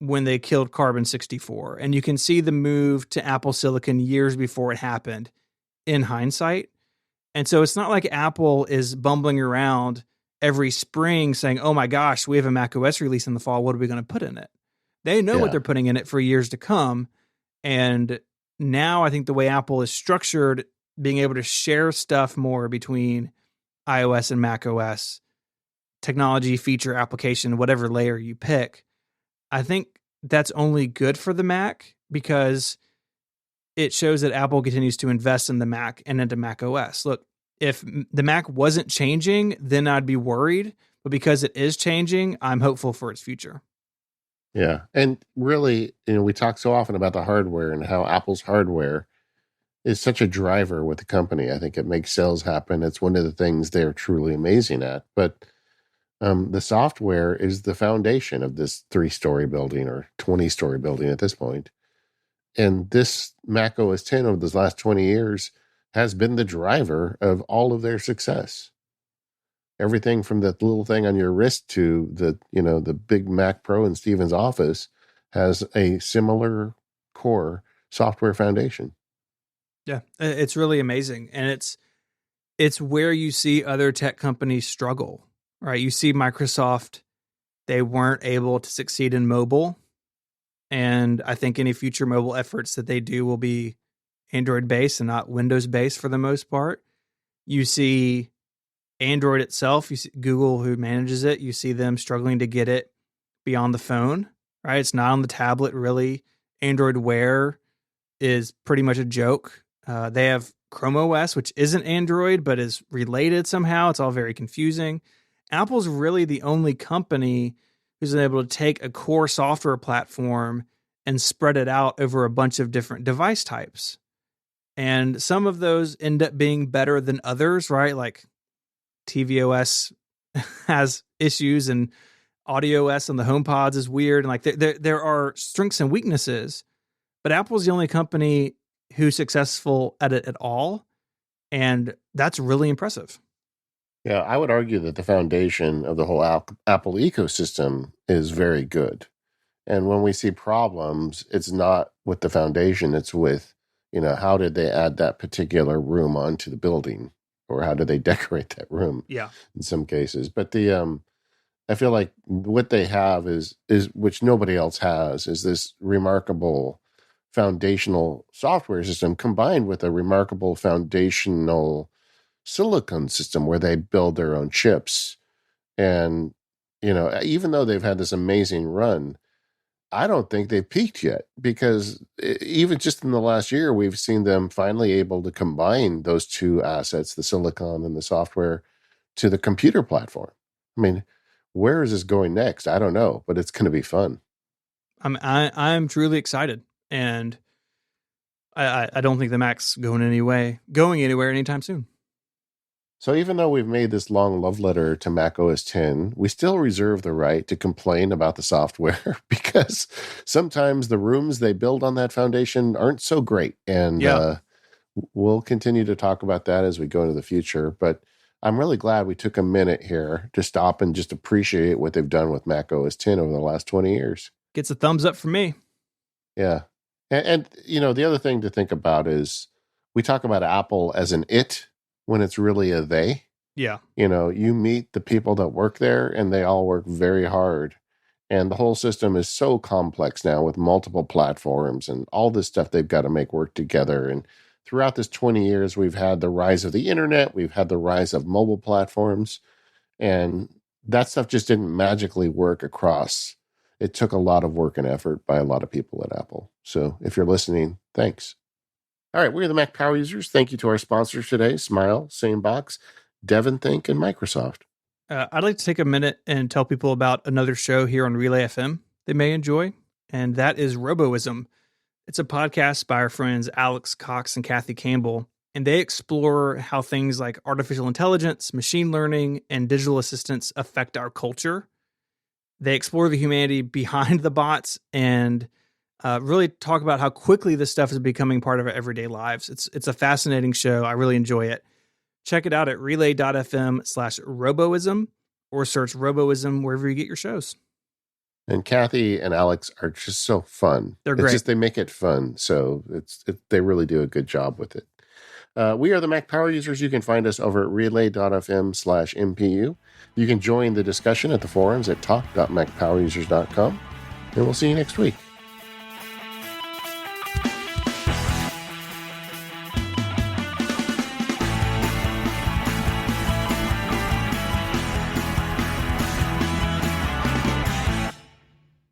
when they killed Carbon 64. And you can see the move to Apple Silicon years before it happened in hindsight. And so it's not like Apple is bumbling around every spring saying, oh my gosh, we have a Mac OS release in the fall. What are we going to put in it? They know what they're putting in it for years to come. And now I think the way Apple is structured, being able to share stuff more between iOS and Mac OS, technology, feature, application, whatever layer you pick, I think that's only good for the Mac, because it shows that Apple continues to invest in the Mac and into Mac OS. Look, if the Mac wasn't changing, then I'd be worried. But because it is changing, I'm hopeful for its future. Yeah. And really, we talk so often about the hardware and how Apple's hardware is such a driver with the company. I think it makes sales happen. It's one of the things they're truly amazing at. But the software is the foundation of this 3-story building or 20-story building at this point. And this Mac OS 10 over the last 20 years has been the driver of all of their success. Everything from that little thing on your wrist to the big Mac Pro in Steven's office has a similar core software foundation. Yeah, it's really amazing. And it's where you see other tech companies struggle, right? You see Microsoft, they weren't able to succeed in mobile. And I think any future mobile efforts that they do will be Android based and not Windows based for the most part. You see Android itself, you see Google, who manages it, you see them struggling to get it beyond the phone, right? It's not on the tablet, really. Android Wear is pretty much a joke. They have Chrome OS, which isn't Android, but is related somehow. It's all very confusing. Apple's really the only company who's been able to take a core software platform and spread it out over a bunch of different device types. And some of those end up being better than others, right? Like tvOS has issues, and AudioOS on the HomePods is weird. And like there are strengths and weaknesses, but Apple's the only company who's successful at it at all. And that's really impressive. Yeah, I would argue that the foundation of the whole Apple ecosystem is very good. And when we see problems, it's not with the foundation, it's with, how did they add that particular room onto the building, or how did they decorate that room? Yeah. In some cases. But I feel like what they have is which nobody else has, is this remarkable foundational software system combined with a remarkable foundational silicon system where they build their own chips. And, even though they've had this amazing run, I don't think they've peaked yet, because even just in the last year, we've seen them finally able to combine those two assets, the silicon and the software, to the computer platform. I mean, where is this going next? I don't know, but it's going to be fun. I'm truly excited, and I don't think the Mac's going anywhere anytime soon. So even though we've made this long love letter to Mac OS X, we still reserve the right to complain about the software because sometimes the rooms they build on that foundation aren't so great. And Yeah, we'll continue to talk about that as we go into the future. But I'm really glad we took a minute here to stop and just appreciate what they've done with Mac OS X over the last 20 years. gets a thumbs up from me. Yeah. And the other thing to think about is we talk about Apple as an it when it's really a they. Yeah, You meet the people that work there and they all work very hard. And the whole system is so complex now with multiple platforms and all this stuff they've got to make work together. And throughout this 20 years, we've had the rise of the internet, we've had the rise of mobile platforms, and that stuff just didn't magically work across. It took a lot of work and effort by a lot of people at Apple. So if you're listening, thanks. All right, we're the Mac Power Users. Thank you to our sponsors today, Smile, SaneBox, DevonThink, and Microsoft. I'd like to take a minute and tell people about another show here on Relay FM they may enjoy, and that is Roboism. It's a podcast by our friends Alex Cox and Kathy Campbell, and they explore how things like artificial intelligence, machine learning, and digital assistants affect our culture. They explore the humanity behind the bots and really talk about how quickly this stuff is becoming part of our everyday lives. It's a fascinating show. I really enjoy it. Check it out at relay.fm/roboism or search Roboism wherever you get your shows. And Kathy and Alex are just so fun. They're great. They make it fun. So they really do a good job with it. We are the Mac Power Users. You can find us over at relay.fm/MPU. You can join the discussion at the forums at talk.macpowerusers.com. And we'll see you next week.